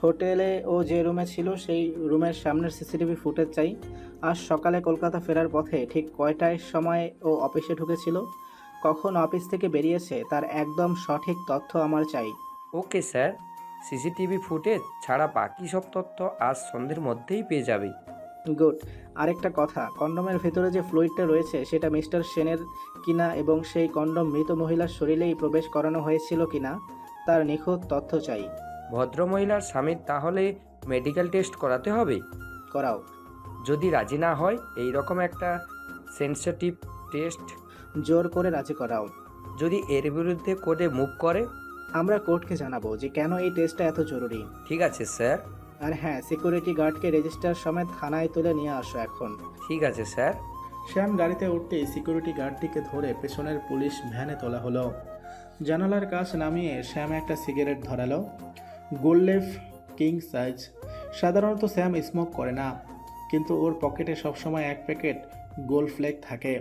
হোটেলে ও যে রুমে ছিল সেই রুমের সামনের সিসিটিভি ফুটেজ চাই। আজ সকালে কলকাতা ফেরার পথে ঠিক কয়টায় সময় ও অফিসে ঢুকেছিল, কখন অফিস থেকে বেরিয়েছে তার একদম সঠিক তথ্য আমার চাই। ওকে স্যার, সিসিটিভি ফুটেজ ছাড়া বাকি সব তথ্য আজ সন্ধ্যের মধ্যেই পেয়ে যাবে। গুড। আরেকটা কথা, কন্ডোমের ভেতরে যে ফ্লুইডটা রয়েছে সেটা মিস্টার সেনের কিনা এবং সেই কন্ডোম মৃত মহিলার শরীরেই প্রবেশ করানো হয়েছিল কিনা তার নিখুঁত তথ্য চাই। ভদ্রমহিলার স্বামীর তাহলে মেডিকেল টেস্ট করাতে হবে। করাও। যদি রাজি না হয় এই রকম একটা সেন্সিটিভ টেস্ট, জোর করে রাজি করাও। যদি এর বিরুদ্ধে কোর্টে মুভ করে? আমরা কোর্টকে জানাবো যে কেন এই টেস্টটা এত জরুরি। ঠিক আছে স্যার। আর হ্যাঁ, সিকিউরিটি গার্ডকে রেজিস্টার সমেত থানায় তুলে নিয়ে আসো এখন। ঠিক আছে স্যার। শ্যাম গাড়িতে উঠতেই সিকিউরিটি গার্ডটিকে ধরে পেছনের পুলিশ ভ্যানে তোলা হলো। জানালার কাছ নামিয়ে শ্যাম একটা সিগারেট ধরালো, গোল্ডলেফ কিং সাইজ। সাধারণত শ্যাম স্মোক করে না, কিন্তু ওর পকেটে সবসময় এক প্যাকেট গোল্ড ফ্লেক থাকে।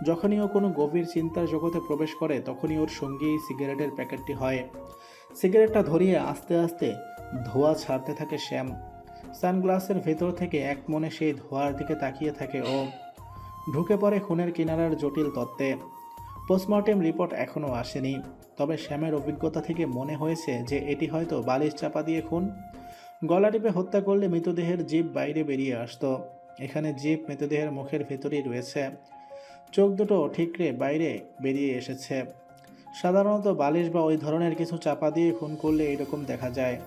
যখনই ও কোনো গভীর চিন্তার জগতে প্রবেশ করে তখনই ওর সঙ্গী সিগারেটের প্যাকেটটি হয়। সিগারেটটা ধরিয়ে আস্তে আস্তে ধোঁয়া ছাড়তে থাকে শ্যাম। সানগ্লাসের ভেতর থেকে এক মনে সেই ধোঁয়ার দিকে তাকিয়ে থাকে ও। ঢুকে পড়ে খুনের কিনারার জটিল তত্ত্বে। পোস্টমর্টেম রিপোর্ট এখনও আসেনি, তবে শ্যামের অভিজ্ঞতা থেকে মনে হয়েছে যে এটি হয়তো বালিশ চাপা দিয়ে খুন। গলা টিপে হত্যা করলে মৃতদেহের জিভ বাইরে বেরিয়ে আসতো। এখানে জিভ মৃতদেহের মুখের ভেতরেই রয়েছে, চোখ দুটো ঠিকরে বাইরে বেরিয়ে এসেছে। সাধারণত বালিশ বা ওই ধরনের কিছু চাপা দিয়ে খুন করলে এরকম দেখা যায়।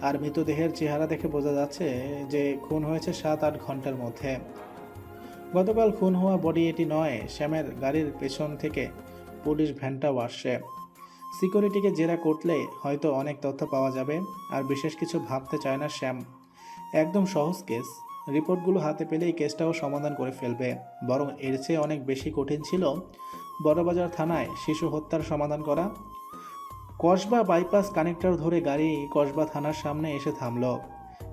আর মৃতদেহের চেহারা দেখে বোঝা যাচ্ছে যে খুন হয়েছে 7-8 ঘন্টার মধ্যে। গতকাল খুন হওয়া বডি এটি নয়। শ্যামের গাড়ির পেছন থেকে পুলিশ ভ্যানটাও আসছে। সিকিউরিটিকে জেরা করলে হয়তো অনেক তথ্য পাওয়া যাবে। আর বিশেষ কিছু ভাবতে চায় না শ্যাম, একদম সহজ কেস। রিপোর্টগুলো হাতে পেলেই কেসটাও সমাধান করে ফেলবে। বরং এর চেয়ে অনেক বেশি কঠিন ছিল বড়বাজার থানায় শিশু হত্যার সমাধান করা। কসবা বাইপাস কানেক্টর ধরে গাড়ি কসবা থানার সামনে এসে থামল।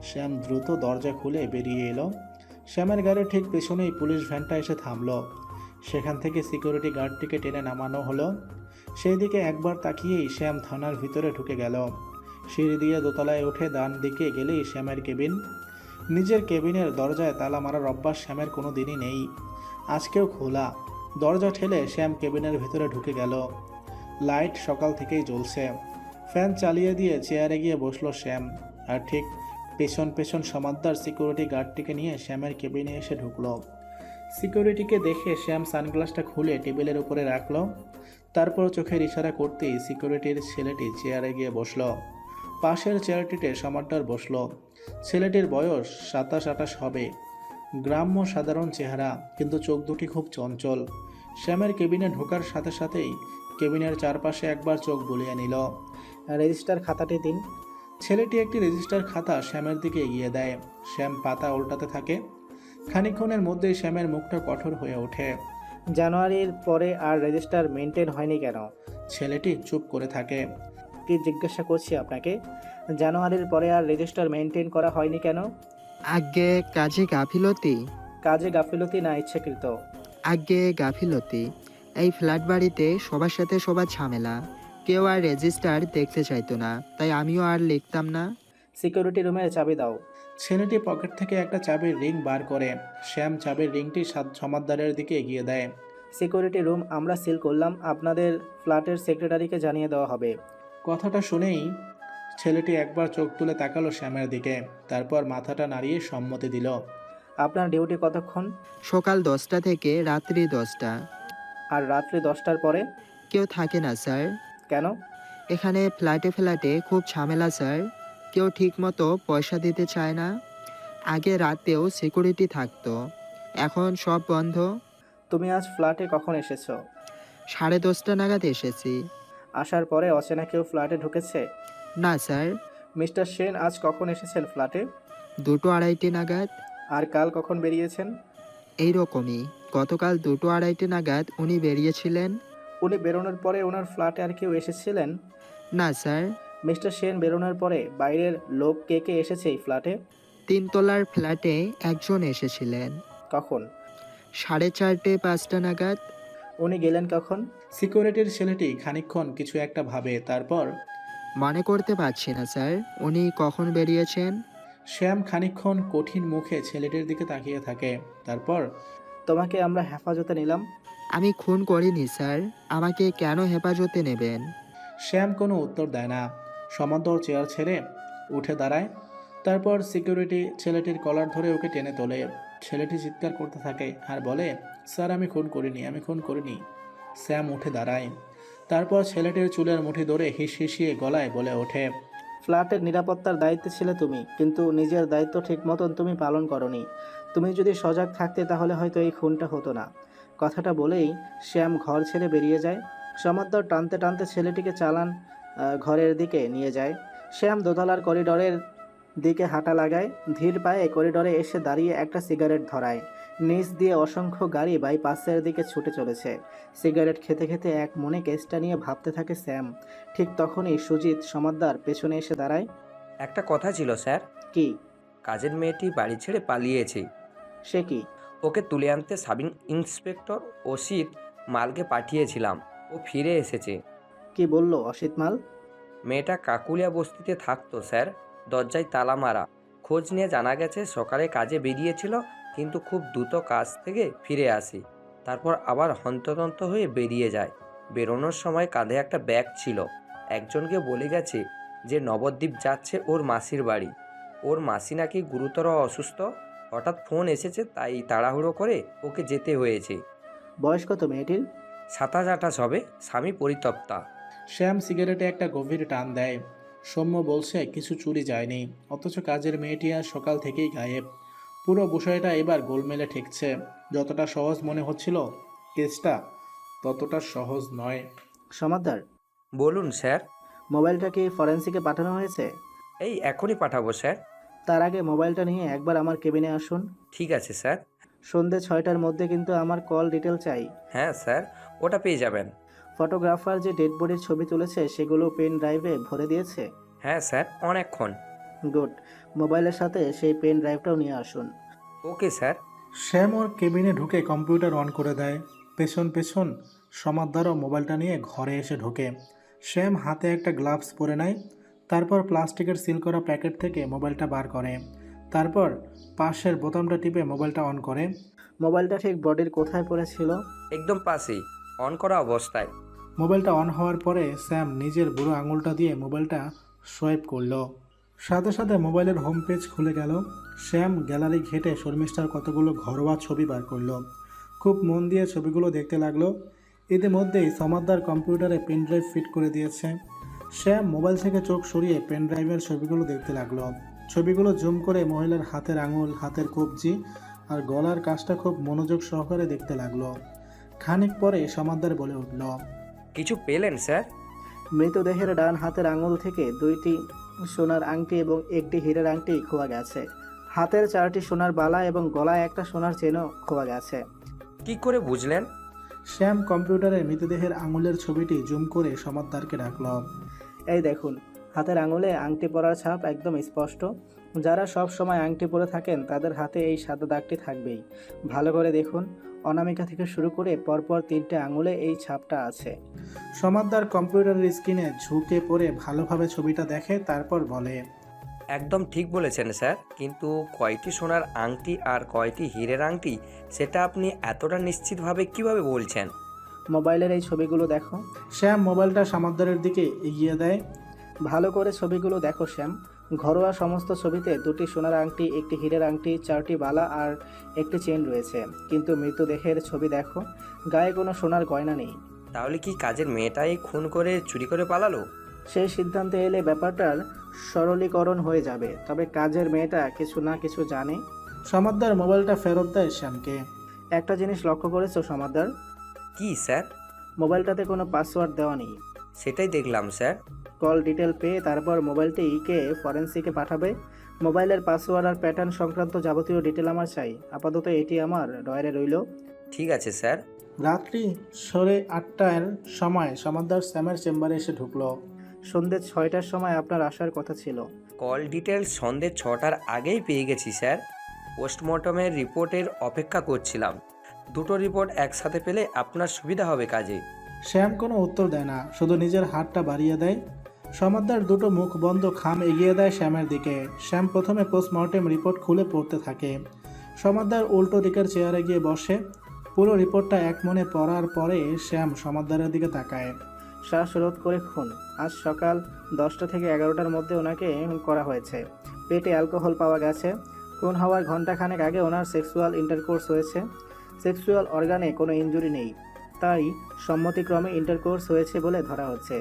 শ্যাম দ্রুত দরজা খুলে বেরিয়ে এলো। শ্যামের গাড়ির ঠিক পেছনেই পুলিশ ভ্যানটা এসে থামল। সেখান থেকে সিকিউরিটি গার্ডটিকে টেনে নামানো হলো। সেই দিকে একবার তাকিয়েই শ্যাম থানার ভিতরে ঢুকে গেল। সিঁড়ি দিয়ে দোতলায় উঠে ডান দিকে গেলেই শ্যামের কেবিন। নিজের কেবিনের দরজায় তালা মারার অভ্যাস শ্যামের কোনো দিনই নেই, আজকেও খোলা। দরজা ঠেলে শ্যাম কেবিনের ভিতরে ঢুকে গেল। লাইট সকাল থেকেই জ্বলছে। ফ্যান চালিয়ে দিয়ে চেয়ারে গিয়ে বসলো শ্যাম। আর ঠিক পেছন পেছন সমাদদার সিকিউরিটি গার্ডটিকে নিয়ে শ্যামের কেবিনে এসে ঢুকলো। সিকিউরিটিকে দেখে শ্যাম সানগ্লাসটা খুলে টেবিলের উপরে রাখলো। তারপর চোখের ইশারা করতেই সিকিউরিটির ছেলেটি চেয়ারে গিয়ে বসলো। পাশের চেয়ারটিতে সমাদদার বসলো। ছেলেটির বয়স 27-28 হবে। গ্রাম্য সাধারণ চেহারা, কিন্তু চোখ দুটি খুব চঞ্চল। শ্যামের কেবিনে ঢোকার সাথে সাথেই কেবিনের চারপাশে একবার চোখ বুলিয়ে নিল। রেজিস্টার খাতাটি দিন। ছেলেটি একটি রেজিস্টার খাতা শ্যামের দিকে এগিয়ে দেয়। শ্যাম পাতা উল্টাতে থাকে। খানিকক্ষণের মধ্যেই শ্যামের মুখটা কঠোর হয়ে ওঠে। জানুয়ারির পরে আর রেজিস্টার মেনটেন হয়নি কেন? ছেলেটি চুপ করে থাকে। কি জিজ্ঞাসা করছি আপনাকে, জানুয়ারির পরে আর রেজিস্টার মেনটেন করা হয়নি কেন? আগে কাজে গাফিলতি। কাজে গাফিলতি না ইচ্ছাকৃত? আগে গাফিলতি। এই ফ্ল্যাট বাড়িতে সবার সাথে সবার ঝামেলা, কেউ আর রেজিস্টার দেখতে চাইতো না, তাই আমিও আর লিখতাম না। সিকিউরিটি রুমের চাবি দাও। ছেলেটি পকেট থেকে একটা চাবির রিং বার করে। শ্যাম চাবির রিংটি সমাদদারের দিকে এগিয়ে দেয়। সিকিউরিটি রুম আমরা সিল করলাম, আপনাদের ফ্ল্যাটের সেক্রেটারিকে জানিয়ে দেওয়া হবে। কথাটা শুনেই ছেলেটি একবার চোখ তুলে তাকালো শ্যামের দিকে, তারপর মাথাটা নাড়িয়ে সম্মতি দিল। আপনার ডিউটি কতক্ষণ? সকাল 10টা থেকে রাত্রি 10টা। আর রাত্রি 10টার পরে? কেউ থাকে না স্যার। কেন? এখানে ফ্ল্যাটে ফ্ল্যাটে খুব ঝামেলা স্যার, কেউ ঠিক মতো পয়সা দিতে চায় না। আগে রাতেও সিকিউরিটি থাকতো, এখন সব বন্ধ। তুমি আজ ফ্ল্যাটে কখন এসেছো? 10:30 নাগাদ এসেছি। আসার পরে অচেনা কেউ ফ্ল্যাটে ঢুকেছে? না স্যার। মিস্টার সেন আজ কখন এসেছেন ফ্ল্যাটে? 2-2:30 নাগাদ। আর কাল কখন বেরিয়েছেন? এইরকমই, গতকাল 2-2:30 নাগাদ উনি বেরিয়েছিলেন। উনি বেরোনোর পরে ওনার ফ্ল্যাটে আর কেউ এসেছিলেন? না স্যার। মিস্টার সেন বেরোনোর পরে বাইরের লোক কে কে এসেছে এই ফ্ল্যাটে? 3 তলার ফ্ল্যাটে একজন এসেছিলেন। কখন? 4:30-5টা নাগাদ। উনি গেলেন কখন? সিকিউরিটির ছেলেটি খানিকক্ষণ কিছু একটা ভাবে, তারপর মনে করতে পারছি না স্যার, উনি কখন বেরিয়েছেন। শ্যাম খানিকক্ষণ কঠিন মুখে ছেলেটির দিকে তাকিয়ে থাকে। তারপর তোমাকে আমরা হেফাজতে নিলাম। আমি খুন করিনি স্যার, আমাকে কেন হেফাজতে নেবেন? শ্যাম কোনো উত্তর দেয় না। সমন্তর চেয়ার ছেড়ে উঠে দাঁড়ায়। তারপর সিকিউরিটি ছেলেটির কলার ধরে ওকে টেনে তোলে। ছেলেটি চিৎকার করতে থাকে আর বলে, স্যার আমি খুন করিনি, আমি খুন করিনি। শ্যাম উঠে দাঁড়ায়। তারপর ছেলেটির চুলের মুঠি ধরে হিসিয়ে গলায় বলে ওঠে, ফ্ল্যাটের নিরাপত্তার দায়িত্বে ছিলে তুমি, কিন্তু নিজের দায়িত্ব ঠিক মতন তুমি পালন করনি। তুমি যদি সজাগ থাকতে তাহলে হয়তো এই খুনটা হতো না। কথাটা বলেই শ্যাম ঘর ছেড়ে বেরিয়ে যায়। সমাদর টানতে টানতে ছেলেটিকে চালান ঘরের দিকে নিয়ে যায়। শ্যাম দোতলার করিডোরের দিকে হাঁটা লাগায়। ধীর পায়ে করিডোরে এসে দাঁড়িয়ে একটা সিগারেট ধরায়। নিচ দিয়ে অসংখ্য গাড়ি বাইপাসের দিকে ছুটে চলেছে। সিগারেট খেতে খেতে এক মনে কেসটা নিয়ে ভাবতে থাকে শ্যাম। ঠিক তখনই সুজিত সমাদদার পেছনে এসে দাঁড়ায়। একটা কথা ছিল স্যার, কি? কাজের মেয়েটি বাড়ি ছেড়ে পালিয়েছে। সে কি? ওকে তুলে আনতে সাব ইন্সপেক্টর অসিত মালকে পাঠিয়েছিলাম, ও ফিরে এসেছে। কি বললো অসিত মাল? মেয়েটা কাকুলিয়া বস্তিতে থাকতো স্যার, দরজায় তালা মারা। খোঁজ নিয়ে জানা গেছে সকালে কাজে বেরিয়েছিল, কিন্তু খুব দ্রুত কাজ থেকে ফিরে আসে। তারপর আবার হন্তদন্ত হয়ে বেরিয়ে যায়। বেরোনোর সময় কাঁধে একটা ব্যাগ ছিল। একজনকে বলে গেছে যে নবদ্বীপ যাচ্ছে ওর মাসির বাড়ি। ওর মাসি নাকি গুরুতর অসুস্থ। হঠাৎ ফোন এসেছে, তাই তাড়াহুড়ো করে ওকে যেতে হয়েছে। বয়স কত মেয়েটির? 27-28 হবে, স্বামী পরিতপ্তা। শ্যাম সিগারেটে একটা গভীর টান দেয়। সৌম্য বলছে কিছু চুরি যায়নি, অথচ কাজের মেয়েটি আর সকাল থেকেই গায়েব। পুরো বিষয়টা এবার গোলমেলে ঠেকছে। যতটা সহজ মনে হচ্ছিল কেসটা, ততটা সহজ নয়। সমাদদার, বলুন স্যার। মোবাইলটা কি ফরেন্সিকে পাঠানো হয়েছে? এই এখনই পাঠাবো স্যার। তার আগে মোবাইলটা নিয়ে একবার আমার কেবিনে আসুন। ঠিক আছে স্যার। সন্ধ্যে 6টার মধ্যে কিন্তু আমার কল ডিটেল চাই। হ্যাঁ স্যার, ওটা পেয়ে যাবেন। ফটোগ্রাফার যে ডেড বডির ছবি তুলেছে সেগুলো পেন ড্রাইভে ভরে দিয়েছে? হ্যাঁ স্যার, অনেকক্ষণ। গুড। মোবাইলের সাথে সেই পেন ড্রাইভটাও নিয়ে আসুন। Okay sir. শ্যাম ওর কেবিনে ঢুকে কম্পিউটার অন করে দেয়। পেছন পেছন সমাদদারও মোবাইলটা নিয়ে ঘরে এসে ঢোকে। শ্যাম হাতে একটা গ্লাভস পরে নেয়। তারপর প্লাস্টিকের সিল করা প্যাকেট থেকে মোবাইলটা বার করে। তারপর পাশের বোতামটা টিপে মোবাইলটা অন করে। মোবাইলটা ঠিক বডির কোথায় পড়েছিল? একদম পাশেই, অন করা অবস্থায়। মোবাইলটা অন হওয়ার পরে শ্যাম নিজের বুড়ো আঙুলটা দিয়ে মোবাইলটা সোয়াইপ করলো। সাথে সাথে মোবাইলের হোম পেজ খুলে গেল। শ্যাম গ্যালারি ঘেটে শর্মিষ্ঠার কতগুলো ঘরোয়া ছবি বার করলো। খুব মন দিয়ে ছবিগুলো দেখতে লাগলো। ইতিমধ্যেই সমাদদার কম্পিউটারে পেনড্রাইভ ফিট করে দিয়েছে। শ্যাম মোবাইল থেকে চোখ সরিয়ে পেনড্রাইভের ছবিগুলো দেখতে লাগলো। ছবিগুলো জুম করে মহিলার হাতের আঙুল, হাতের কবজি আর গলার কাজটা খুব মনোযোগ সহকারে দেখতে লাগলো। খানিক পরে সমাদদার বলে উঠল, কিছু পেলেন স্যার? মৃতদেহের ডান হাতের আঙুল থেকে 2টি সোনার আংটি এবং একটি হীরের আংটি খোয়া গেছে। হাতের 4টি সোনার বালা এবং গলায় একটা সোনার চেনও খোয়া গেছে। কি করে বুঝলেন? শ্যাম কম্পিউটারে মৃতদেহের আঙুলের ছবিটি জুম করে সমাদদারকে ডাকল। এই দেখুন, হাতের আঙুলে আংটি পরার ছাপ একদম স্পষ্ট। যারা সব সময় আংটি পরে থাকেন তাদের হাতে এই সাদা দাগটি থাকবেই। ভালো করে দেখুন, অনামিকা থেকে শুরু করে পরপর 3টে আঙুলে এই ছাপটা আছে। সমাদদার কম্পিউটারের স্ক্রিনে ঝুঁকে পড়ে ভালোভাবে ছবিটা দেখে, তারপর বলে, একদম ঠিক বলেছেন স্যার, কিন্তু কয়টি সোনার আংটি আর কয়টি হীরের আংটি সেটা আপনি এতটা নিশ্চিতভাবে কিভাবে বলছেন? মোবাইলের এই ছবিগুলো দেখো। শ্যাম মোবাইলটা সমাদদারের দিকে এগিয়ে দেয়। ভালো করে ছবিগুলো দেখো শ্যাম। ঘরোয়া সমস্ত ছবিতে 2টি সোনার আংটি, একটি হীরের আংটি, 4টি বালা আর একটি চেন রয়েছে। কিন্তু মৃতদেহের ছবি দেখো, গায়ে কোনো সোনার গয়না নেই। তাহলে কি কাজের মেয়েটাই খুন করে চুরি করে পালালো? সেই সিদ্ধান্তে এলে ব্যাপারটার সরলীকরণ হয়ে যাবে। তবে কাজের মেয়েটা কিছু না কিছু জানে। সমাদদার মোবাইলটা ফেরত দেয় শ্যামকে। একটা জিনিস লক্ষ্য করেছো সমাদদার? কি স্যার? মোবাইলটাতে কোনো পাসওয়ার্ড দেওয়া নেই। সেটাই দেখলাম স্যার। কল ডিটেল পেয়ে তারপর মোবাইলটিকে ফরেন্সিকে পাঠাবে। মোবাইলের পাসওয়ার্ড আর প্যাটার্ন সংক্রান্ত যাবতীয় ডিটেল আমার চাই। আপাতত এটি আমার ডয়ারে রইল। ঠিক আছে স্যার। রাত্রি 8:30টার সময় সমাদদার শ্যামের চেম্বারে এসে ঢুকলো। সন্ধ্যে 6টার সময় আপনার আসার কথা ছিল। কল ডিটেলস সন্ধ্যে 6টার আগেই পেয়ে গেছি স্যার। পোস্টমর্টমের রিপোর্টের অপেক্ষা করছিলাম। দুটো রিপোর্ট একসাথে পেলে আপনার সুবিধা হবে কাজে। শ্যাম কোনো উত্তর দেয় না, শুধু নিজের হাতটা বাড়িয়ে দেয়। সমাদ্দার দুটো মুখ বন্ধ খাম এগিয়ে দেয় শ্যামের দিকে। শ্যাম প্রথমে পোস্টমর্টেম রিপোর্ট খুলে পড়তে থাকে। সমাদ্দার উল্টো দিকের চেয়ারে গিয়ে বসে। পুরো রিপোর্টটা এক মনে পড়ার পরে শ্যাম সমাদ্দারের দিকে তাকায়। শ্বাসরোধ করে খুন। আজ সকাল 10টা থেকে 11টার মধ্যে ওনাকে করা হয়েছে। পেটে অ্যালকোহল পাওয়া গেছে। খুন হওয়ার ঘন্টাখানেক আগে ওনার সেক্সুয়াল ইন্টারকোর্স হয়েছে। সেক্সুয়াল অর্গানে কোনো ইনজুরি নেই, তাই সম্মতিক্রমে ইন্টারকোর্স হয়েছে বলে ধরা হচ্ছে।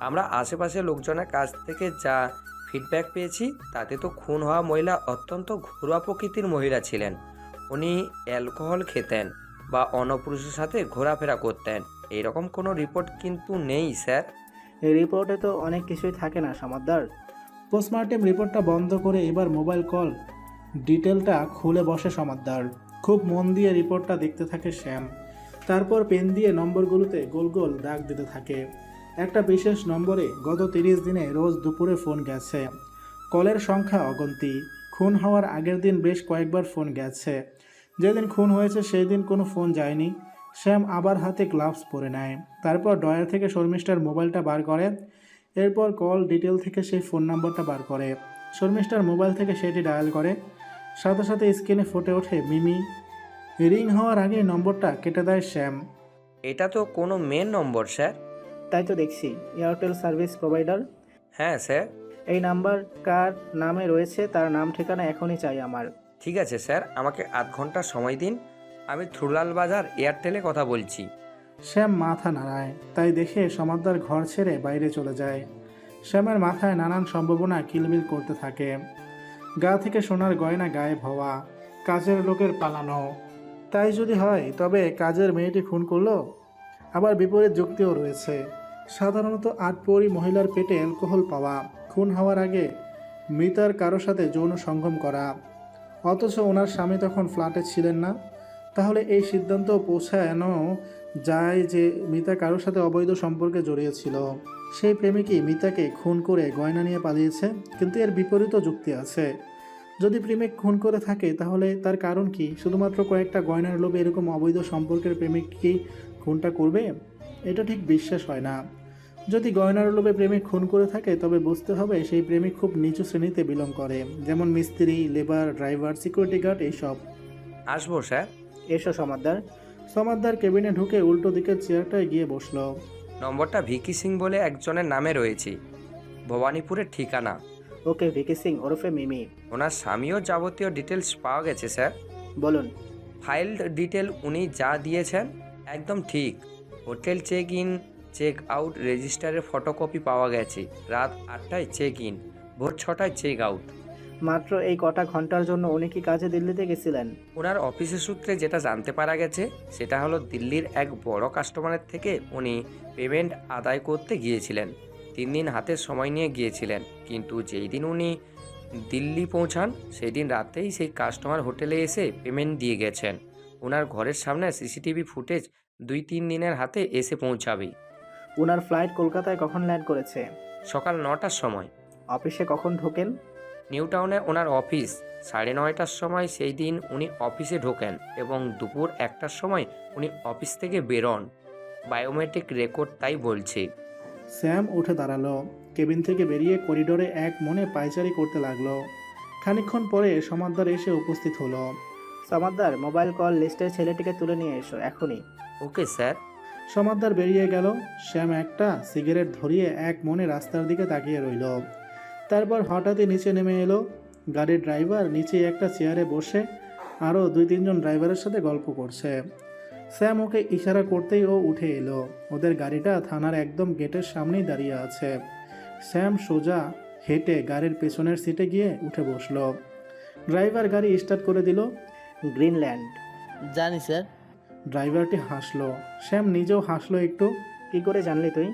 আমরা আশেপাশের লোকজনের কাছ থেকে যা ফিডব্যাক পেয়েছি তাতে তো খুন হওয়া মহিলা অত্যন্ত ঘরোয়া প্রকৃতির মহিলা ছিলেন। উনি অ্যালকোহল খেতেন বা অন্য পুরুষের সাথে ঘোরাফেরা করতেন, এরকম কোনো রিপোর্ট কিন্তু নেই স্যার। এই রিপোর্টে তো অনেক কিছুই থাকে না সমাদ্দার। পোস্টমর্টেম রিপোর্টটা বন্ধ করে এবার মোবাইল কল ডিটেলটা খুলে বসে সমাদ্দার। খুব মন দিয়ে রিপোর্টটা দেখতে থাকে শ্যাম। তারপর পেন দিয়ে নম্বরগুলোতে গোল গোল দাগ দিতে থাকে। একটা বিশেষ নম্বরে গত 30 দিনে রোজ দুপুরে ফোন গেছে। কলের সংখ্যা অগন্তি। খুন হওয়ার আগের দিন বেশ কয়েকবার ফোন গেছে। যেদিন খুন হয়েছে সেই দিন কোনো ফোন যায়নি। শ্যাম আবার হাতে গ্লাভস পরে নেয়। তারপর ডয়ার থেকে শর্মিষ্ঠার মোবাইলটা বার করে। এরপর কল ডিটেল থেকে সেই ফোন নাম্বারটা বার করে শর্মিষ্ঠার মোবাইল থেকে সেটি ডায়াল করে। সাথে সাথে স্ক্রিনে ফুটে ওঠে মিমি। রিং হওয়ার আগে নম্বরটা কেটে দেয় শ্যাম। এটা তো কোনো মেন নম্বর স্যার। তাই তো দেখছি, এয়ারটেল সার্ভিস প্রোভাইডার। হ্যাঁ স্যার। এই নাম্বার কার নামে রয়েছে তার নাম ঠিকানা এখনই চাই আমার। ঠিক আছে স্যার, আমাকে আধ ঘন্টা সময় দিন, আমি থ্রুলাল বাজার এয়ারটেলে কথা বলছি। শ্যাম মাথা নাড়ায়, তাই দেখে সমাদ্দার ঘর ছেড়ে বাইরে চলে যায়। শ্যামের মাথায় নানান সম্ভাবনা কিলবিল করতে থাকে। গা থেকে সোনার গয়না গায়েব হওয়া, কাজের লোকের পালানো। তাই যদি হয় তবে কাজের মেয়েটি খুন করলো। আবার বিপরীত যুক্তিও রয়েছে। সাধারণত আটপৌরি মহিলার পেটে অ্যালকোহল পাওয়া, খুন হওয়ার আগে মৃতার কারো সাথে যৌন সঙ্গম করা, অথচ ওনার স্বামী তখন ফ্ল্যাটে ছিলেন না। তাহলে এই সিদ্ধান্ত পৌঁছানো যায় যে মিতা কারোর সাথে অবৈধ সম্পর্কে জড়িয়েছিল। সেই প্রেমিকই মিতাকে খুন করে গয়না নিয়ে পালিয়েছে। কিন্তু এর বিপরীতও যুক্তি আছে। যদি প্রেমিক খুন করে থাকে তাহলে তার কারণ কি? শুধুমাত্র কয়েকটা গয়নার লোভে এরকম অবৈধ সম্পর্কের প্রেমিক কি খুনটা করবে? এটা ঠিক বিশ্বাস হয় না। যদি গয়নার লোভে প্রেমিক খুন করে থাকে তবে বুঝতে হবে সেই প্রেমিক খুব নিচু শ্রেণীতে বিলং করে, যেমন মিস্ত্রি, লেবার, ড্রাইভার, সিকিউরিটি গার্ড এইসব। আসবো স্যার। এসো সমাদ্দার। সমাদ্দার কেবিনে ঢুকে উল্টো দিকের চেয়ারটায় গিয়ে বসলো। নম্বরটা ভিকি সিং বলে একজনের নামে রয়েছে, ভবানীপুরের ঠিকানা। ওকে, ভিকি সিং ওরফে মিমি। ওনার স্বামীও যাবতীয় ডিটেলস পাওয়া গেছে স্যার। বলুন। ফাইলড ডিটেল উনি যা দিয়েছেন একদম ঠিক। Hotel check in, check out রেজিস্টারের ফটোকপি পাওয়া গেছে। রাত 8টায় চেক ইন, ভোর 6টায় চেক আউট। মাত্র এই কটা ঘন্টার জন্য উনি কি কাজে দিল্লিতে গেছিলেন? ওনার অফিসের সূত্রে যেটা জানতে পারা গেছে সেটা হলো দিল্লির এক বড় কাস্টমারের থেকে উনি পেমেন্ট আদায় করতে গিয়েছিলেন। 3 দিন হাতে সময় নিয়ে গিয়েছিলেন, কিন্তু যেই দিন উনি দিল্লি পৌঁছান সেই দিন রাতেই সেই কাস্টমার হোটেলে এসে পেমেন্ট দিয়ে গেছেন। ওনার ঘরের সামনে সিসিটিভি ফুটেজ 2-3 দিনের হাতে এসে পৌঁছাবে। ওনার ফ্লাইট কলকাতায় কখন ল্যান্ড করেছে? সকাল 9টার সময়। অফিসে কখন ঢোকেন? নিউ টাউনে ওনার অফিস। 9:30টার সময় সেই দিন উনি অফিসে ঢোকেন এবং দুপুর 1টার সময় উনি অফিস থেকে বেরোন। বায়োমেট্রিক রেকর্ড তাই বলছে। স্যাম উঠে দাঁড়ালো। কেবিন থেকে বেরিয়ে করিডোরে এক মনে পায়চারি করতে লাগলো। খানিকক্ষণ পরে সমাদ্দার এসে উপস্থিত হলো। সমাদ্দার, মোবাইল কল লিস্টের ছেলেটিকে তুলে নিয়ে এসো এখনই। Okay sir. সমাদ্দার বেরিয়ে গেল। শ্যাম একটা সিগারেট ধরিয়ে এক মনে রাস্তার দিকে তাকিয়ে রইল। তারপর হঠাৎই নিচে নেমে এলো। গাড়ির ড্রাইভার নিচে একটা চেয়ারে বসে আরও 2-3 জন ড্রাইভারের সাথে গল্প করছে। স্যাম ওকে ইশারা করতেই ও উঠে এলো। ওদের গাড়িটা থানার একদম গেটের সামনেই দাঁড়িয়ে আছে। স্যাম সোজা হেঁটে গাড়ির পেছনের সিটে গিয়ে উঠে বসলো। ড্রাইভার গাড়ি স্টার্ট করে দিল। গ্রিনল্যান্ড। জানি স্যার। ড্রাইভারটি হাসলো। শ্যাম নিজেও হাসলো একটু। কি করে জানলি তুই?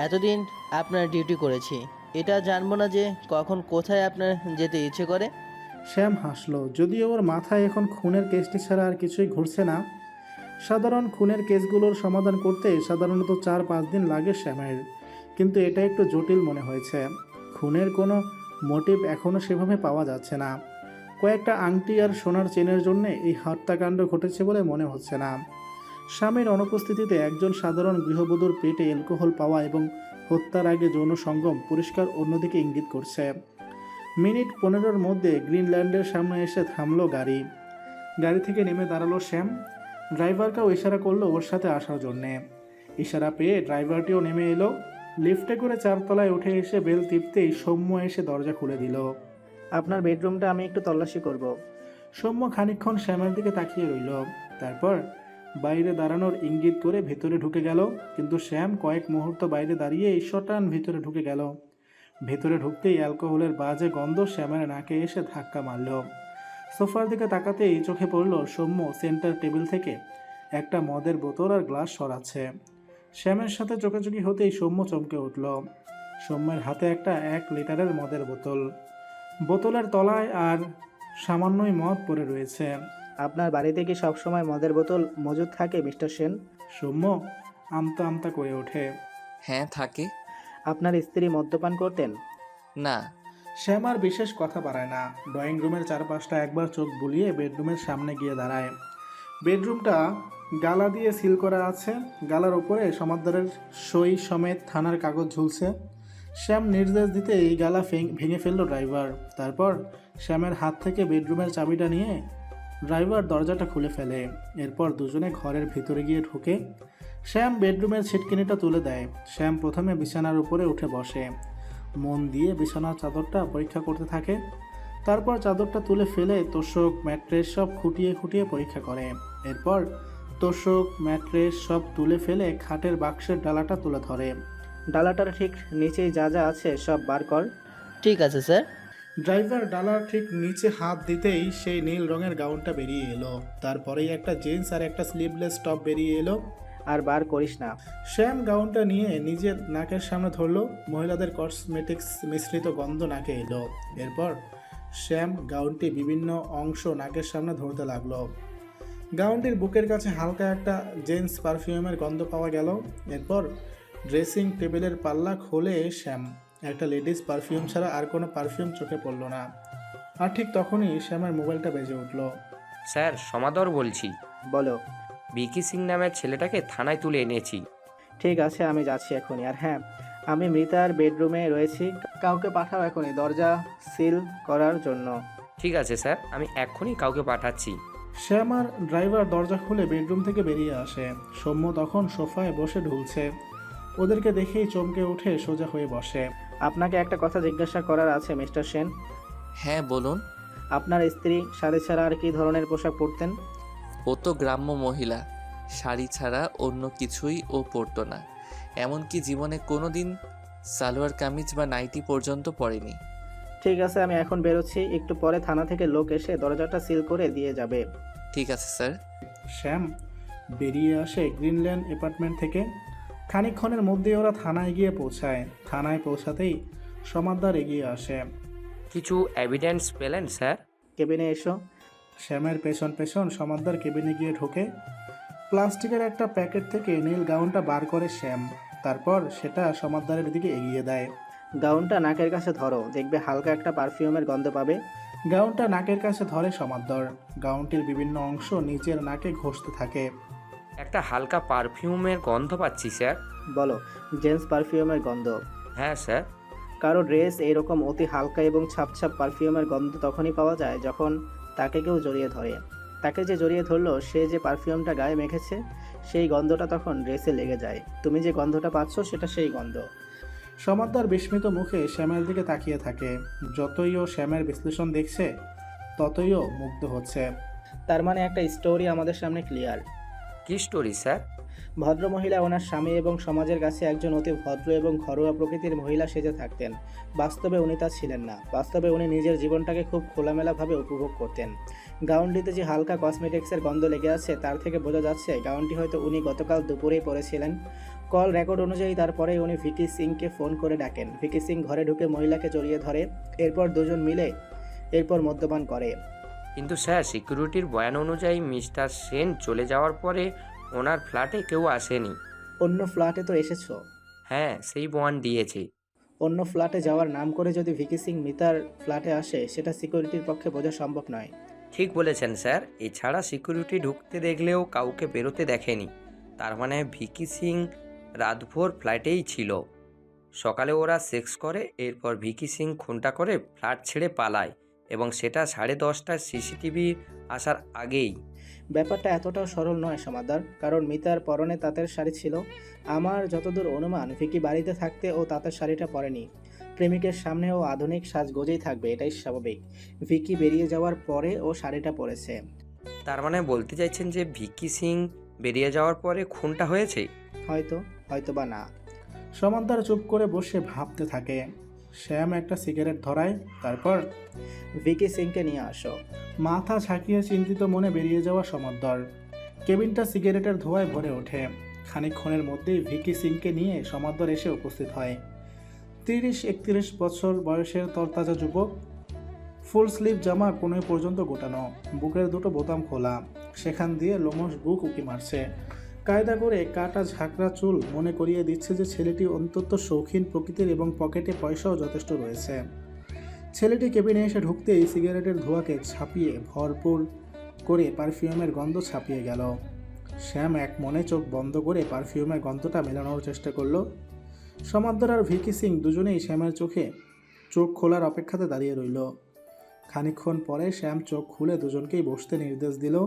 এতদিন আপনার ডিউটি করেছি, এটা জানবো না যে কখন কোথায় আপনার যেতে ইচ্ছে করে? শ্যাম হাসলো। যদিও ওর মাথায় এখন খুনের কেসটি ছাড়া আর কিছুই ঘুরছে না। সাধারণ খুনের কেসগুলোর সমাধান করতে সাধারণত 4-5 দিন লাগে শ্যামের, কিন্তু এটা একটু জটিল মনে হয়েছে। খুনের কোনো মোটিভ এখনও সেভাবে পাওয়া যাচ্ছে না। কয়েকটা আংটি আর সোনার চেনের জন্য এই হত্যাকাণ্ড ঘটেছে বলে মনে হচ্ছে না। স্বামীর অনুপস্থিতিতে একজন সাধারণ গৃহবধূর পেটে অ্যালকোহল পাওয়া এবং হত্যার আগে যৌন সঙ্গম পরিষ্কার অন্যদিকে ইঙ্গিত করছে। মিনিট 15-র মধ্যে গ্রিনল্যান্ডের সামনে এসে থামলো গাড়ি। গাড়ি থেকে নেমে দাঁড়ালো শ্যাম। ড্রাইভারকেও ইশারা করলো ওর সাথে আসার জন্যে। ইশারা পেয়ে ড্রাইভারটিও নেমে এলো। লিফটে করে 4 তলায় উঠে এসে বেল টিপতেই সৌম্য এসে দরজা খুলে দিল। আপনার বেডরুমটা আমি একটু তল্লাশি করব। সৌম্য খানিকক্ষণ শ্যামের দিকে তাকিয়ে রইল, তারপর বাইরে দাঁড়ানোর ইঙ্গিত করে ভেতরে ঢুকে গেল। কিন্তু শ্যাম কয়েক মুহূর্ত বাইরে দাঁড়িয়ে শটান ভিতরে ঢুকে গেল। ভেতরে ঢুকতেই অ্যালকোহলের বাজে গন্ধ শ্যামের নাকে এসে ধাক্কা মারল। সোফার দিকে তাকাতেই চোখে পড়ল সৌম্য সেন্টার টেবিল থেকে একটা মদের বোতল আর গ্লাস সরাচ্ছে। শ্যামের সাথে চোখাচোখি হতেই সৌম্য চমকে উঠল। সৌম্যের হাতে একটা 1 লিটারের মদের বোতল। বোতলের তলায় আর সামান্যই মদ পড়ে রয়েছে। আপনার বাড়িতে কি সবসময় মদের বোতল মজুদ থাকে মিস্টার সেন? সৌম্য আমতা আমতা করে ওঠে। হ্যাঁ থাকে। আপনার স্ত্রী মদ্যপান করতেন? না। শ্যাম আর বিশেষ কথা বাড়ায় না। ড্রয়িং রুমের চারপাশটা একবার চোখ বুলিয়ে বেডরুমের সামনে গিয়ে দাঁড়ায়। বেডরুমটা গালা দিয়ে সিল করা আছে। গালার ওপরে সমাদদারের সই সমেত থানার কাগজ ঝুলছে। শ্যাম নির্দেশ দিতে এই গালা ভেঙে ফেলল ড্রাইভার। তারপর শ্যামের হাত থেকে বেডরুমের চাবিটা নিয়ে ড্রাইভার দরজাটা খুলে ফেলে। এরপর দুজনে ঘরের ভিতরে গিয়ে ঢুকে। শ্যাম বেডরুমের ছিটকিনিটা তুলে দেয়। শ্যাম প্রথমে বিছানার উপরে উঠে বসে, মন দিয়ে বিছানার চাদরটা পরীক্ষা করতে থাকে। তারপর চাদরটা তুলে ফেলে তোষক ম্যাট্রেস সব খুঁটিয়ে খুঁটিয়ে পরীক্ষা করে। এরপর তোষক ম্যাট্রেস সব তুলে ফেলে খাটের বাক্সের ডালাটা তুলে ধরে। ডালাটার ঠিক নিচেই যা যা আছে সব বার কর। ঠিক আছে স্যার। ড্রাইভার ডালার ঠিক নিচে হাত দিতেই সেই নীল রঙের গাউনটা বেরিয়ে এলো। তারপরেই একটা জিন্স আর একটা স্লিভলেস টপ বেরিয়ে এলো। আর বার করিস না। শ্যাম গাউনটা নিয়ে নিজের নাকের সামনে ধরলো। মহিলাদের কসমেটিক্স মিশ্রিত গন্ধ নাকে এলো। এরপর শ্যাম গাউনটি বিভিন্ন অংশ নাকের সামনে ধরতে লাগলো। গাউনটির বুকের কাছে হালকা একটা জেন্টস পারফিউমের গন্ধ পাওয়া গেল। এরপর ড্রেসিং টেবিলের পাল্লা খোলে শ্যাম। একটা লেডিস পারফিউম ছাড়া আর কোনো পারফিউম চোখে পড়ল না। আর ঠিক তখনই শ্যামের মোবাইলটা বেজে উঠল। স্যার সমাদর বলছি। বলো। বিকি সিং নামের ছেলেটাকে থানায় তুলে এনেছি। ঠিক আছে, আমি যাচ্ছি এখনই। আর হ্যাঁ, আমি মৃতার বেডরুমে রয়েছি। কাউকে পাঠাও এখনই দরজা সিল করার জন্য। ঠিক আছে স্যার, আমি এক্ষুনি কাউকে পাঠাচ্ছি। শ্যাম আর ড্রাইভার দরজা খুলে বেডরুম থেকে বেরিয়ে আসে। সৌম্য তখন সোফায় বসে ঢুলছে। ওদেরকে দেখেই চমকে উঠে সোজা হয়ে বসে। আপনাকে একটা কথা জিজ্ঞাসা করার আছে মিস্টার সেন। হ্যাঁ বলুন। আপনার স্ত্রী শাড়ি ছাড়া আর কি ধরনের পোশাক পরতেন? ও তো গ্রাম্য মহিলা, শাড়ি ছাড়া অন্য কিছুই ও পরতো না। এমনকি জীবনে কোনো দিন সালোয়ার কামিজ বা নাইটি পর্যন্ত পরেনি। ঠিক আছে, আমি এখন বেরোচ্ছি। একটু পরে থানা থেকে লোক এসে দরজাটা সিল করে দিয়ে যাবে। ঠিক আছে স্যার। শ্যাম বেরিয়ে আসে গ্রিনল্যান্ড অ্যাপার্টমেন্ট থেকে। খানিকক্ষণের মধ্যে ওরা থানায় গিয়ে পৌঁছায়। থানায় পৌঁছাতেই সমাদদার এগিয়ে আসে। কিছু এভিডেন্স পেলেন স্যার? কেবিনে এসো। শ্যামের পেছন পেছন সমাদদার কেবিনে গিয়ে ঢোকে। প্লাস্টিকের একটা প্যাকেট থেকে নীল গাউনটা বার করে শ্যাম। তারপর সেটা সমাদদারের দিকে এগিয়ে দেয়। গাউনটা নাকের কাছে ধরো, দেখবে হালকা একটা পারফিউমের গন্ধ পাবে। গাউনটা নাকের কাছে ধরে সমাদদার। গাউনটির বিভিন্ন অংশ নিচের নাকে ঘষতে থাকে। একটা হালকা পারফিউমের গন্ধ পাচ্ছি স্যার। বলো। জেন্টস পারফিউমের গন্ধ। হ্যাঁ স্যার। কারো ড্রেস এইরকম অতি হালকা এবং ছাপছাপ পারফিউমের গন্ধ তখনই পাওয়া যায় যখন তাকে কেউ জড়িয়ে ধরে। তাকে যে জড়িয়ে ধরলো সে যে পারফিউমটা গায়ে মেখেছে সেই গন্ধটা তখন ড্রেসে লেগে যায়। তুমি যে গন্ধটা পাচ্ছ সেটা সেই গন্ধ। সমাদদার বিস্মিত মুখে শ্যামের দিকে তাকিয়ে থাকে। যতই ও শ্যামের বিশ্লেষণ দেখছে ততই ও মুগ্ধ হচ্ছে। তার মানে একটা স্টোরি আমাদের সামনে ক্লিয়ার। কি স্টোরি স্যার? ভদ্রমহিলা ওনার স্বামী এবং সমাজের কাছে একজন অতি ভদ্র এবং ঘরোয়া প্রকৃতির মহিলা সেজে থাকতেন। বাস্তবে উনি তা ছিলেন না। বাস্তবে উনি নিজের জীবনটাকে খুব খোলামেলাভাবে উপভোগ করতেন। গাউনটিতে যে হালকা কসমেটিক্সের গন্ধ লেগে আছে তার থেকে বোঝা যাচ্ছে গাউনটি হয়তো উনি গতকাল দুপুরেই পরেছিলেন। কল রেকর্ড অনুযায়ী তারপরেই উনি ভিকি সিংকে ফোন করে ডাকেন। ভিকি সিং ঘরে ঢুকে মহিলাকে জড়িয়ে ধরে। এরপর দুজন মিলে মদ্যপান করে। কিন্তু স্যার সিকিউরিটির বয়ান অনুযায়ী মিস্টার সেন চলে যাওয়ার পরে ওনার ফ্ল্যাটে কেউ আসেনি। অন্য ফ্ল্যাটে তো এসেছো। হ্যাঁ, সেই বয়ান দিয়েছে। অন্য ফ্ল্যাটে যাওয়ার নাম করে যদি ভিকি সিং মিতার ফ্ল্যাটে আসে সেটা সিকিউরিটির পক্ষে বোঝা সম্ভব নয়। ঠিক বলেছেন স্যার, এছাড়া সিকিউরিটি ঢুকতে দেখলেও কাউকে বেরোতে দেখেনি। তার মানে ভিকি সিং রাতভর ফ্ল্যাটেই ছিল। সকালে ওরা সেক্স করে, এরপর ভিকি সিং খুনটা করে ফ্ল্যাট ছেড়ে পালায় এবং সেটা 10:30টায় সিসিটিভি আসার আগেই। ব্যাপারটা এতটাও সরল নয় সমাদার, কারণ মিতার পরনে তাঁতের শাড়ি ছিল। আমার যতদূর অনুমান ভিকি বাড়িতে থাকতে ও তাঁতের শাড়িটা পরেনি। প্রেমিকের সামনে ও আধুনিক সাজগোজেই থাকবে, এটাই স্বাভাবিক। ভিকি বেরিয়ে যাওয়ার পরে ও শাড়িটা পরেছে। তার মানে বলতে চাইছেন যে ভিকি সিং বেরিয়ে যাওয়ার পরে খুনটা হয়েছে? হয়তো বা না। সমাদ্দার চুপ করে বসে ভাবতে থাকে। শ্যাম একটা সিগারেট ধরায়, তারপর ভিকি সিংকে নিয়ে আসো। মাথা ঝাঁকিয়ে চিন্তিত মনে বেরিয়ে যাওয়া সমাদ্দার। কেবিনটা সিগারেটের ধোঁয়ায় ভরে ওঠে। খানিকক্ষণের মধ্যেই ভিকি সিংকে নিয়ে সমাদ্দার এসে উপস্থিত হয়। 30-31 বছর বয়সের তরতাজা যুবক, ফুল স্লিভ জামা কোনোই পর্যন্ত গোটানো, বুকের দুটো বোতাম খোলা, সেখান দিয়ে লোমশ বুক উকি মারছে। কায়দা করে কাটা ঝাঁকড়া চুল মনে করিয়ে দিচ্ছে যে ছেলেটি অন্তত শৌখিন প্রকৃতির এবং পকেটে পয়সাও যথেষ্ট রয়েছে। ছেলেটি কেবিনে এসে ঢুকতেই সিগারেটের ধোঁয়াকে ছাপিয়ে ভরপুর করে পারফিউমের গন্ধ ছাপিয়ে গেল। শ্যাম এক মনে চোখ বন্ধ করে পারফিউমের গন্ধটা মেলানোর চেষ্টা করলো। সমাদ্দার আর ভিকি সিং দুজনেই শ্যামের চোখ খোলার অপেক্ষাতে দাঁড়িয়ে রইল। খানিকক্ষণ পরে শ্যাম চোখ খুলে দুজনকেই বসতে নির্দেশ দিল।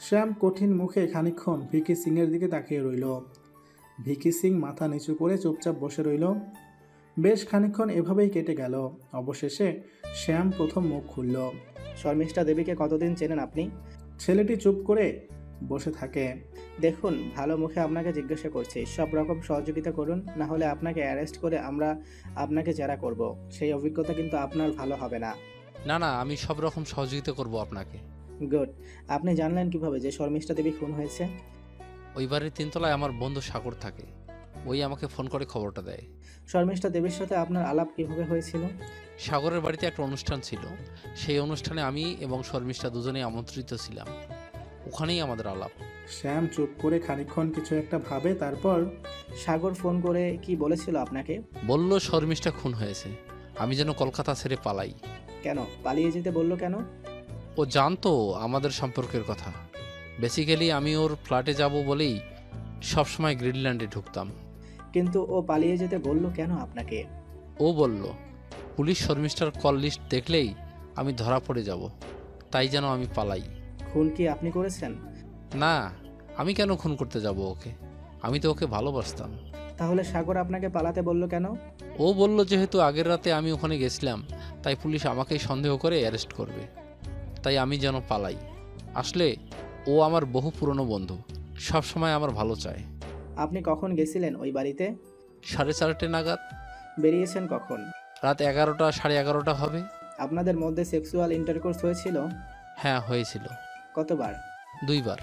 শ্যাম কঠিন মুখে খানিকক্ষণ ভিকি সিংয়ের দিকে তাকিয়ে রইল। ভিকি সিং মাথা নিচু করে চুপচাপ বসে রইল। বেশ খানিকক্ষণ এভাবেই কেটে গেল। অবশেষে শ্যাম প্রথম মুখ খুলল। শর্মিষ্ঠা দেবীকে কতদিন চেনেন আপনি? ছেলেটি চুপ করে বসে থাকে। দেখুন, ভালো মুখে আপনাকে জিজ্ঞাসা করছি, সব রকম সহযোগিতা করুন, না হলে আপনাকে অ্যারেস্ট করে আমরা আপনাকে জেরা করব। সেই অভিজ্ঞতা কিন্তু আপনার ভালো হবে না। না, আমি সব রকম সহযোগিতা করব আপনাকে। গুড। আপনি জানলেন কিভাবে যে শর্মিষ্ঠা দেবী খুন হয়েছে? ওই বাড়ির 3তলায় আমার বন্ধু সাগর থাকে, ওই আমাকে ফোন করে খবরটা দেয়। শর্মিষ্ঠা দেবীর সাথে আপনার আলাপ কিভাবে হয়েছিল? সাগরের বাড়িতে একটা অনুষ্ঠান ছিল, সেই অনুষ্ঠানে আমি এবং শর্মিষ্ঠা দুজনেই আমন্ত্রিত ছিলাম, ওখানেই আমাদের আলাপ। শ্যাম চুপ করে খানিকক্ষণ কিছু একটা ভাবে, তারপর সাগর ফোন করে কি বলেছিল আপনাকে? বলল শর্মিষ্ঠা খুন হয়েছে, আমি যেন কলকাতা ছেড়ে পালাই। কেন পালিয়ে যেতে বলল কেন? ও জানতো আমাদের সম্পর্কের কথা। বেসিক্যালি আমি ওর ফ্ল্যাটে যাব বলেই সবসময় গ্রিনল্যান্ডে ঢুকতাম। কিন্তু ও পালিয়ে যেতে বলল কেন আপনাকে? ও বলল পুলিশ শর্মিষ্ঠার কল লিস্ট দেখলেই আমি ধরা পড়ে যাব, তাই যেন আমি পালাই। খুন কি আপনি করেছেন? না, আমি কেন খুন করতে যাব ওকে, আমি তো ওকে ভালোবাসতাম। তাহলে সাগর আপনাকে পালাতে বলল কেন? ও বলল যেহেতু আগের রাতে আমি ওখানে গেছিলাম, তাই পুলিশ আমাকেই সন্দেহ করে অ্যারেস্ট করবে, তাই আমি যেন পালাই। আসলে ও আমার বহু পুরনো বন্ধু, সব সময় আমার ভালো চায়। আপনি কখন গেছিলেন ওই বাড়িতে? 4:30 নাগাদ। বেরিয়েছেন কখন? রাত 11টা 11:30 হবে। আপনাদের মধ্যে সেক্সুয়াল ইন্টারকোর্স হয়েছিল? হ্যাঁ, হয়েছিল। কতবার? 2 বার।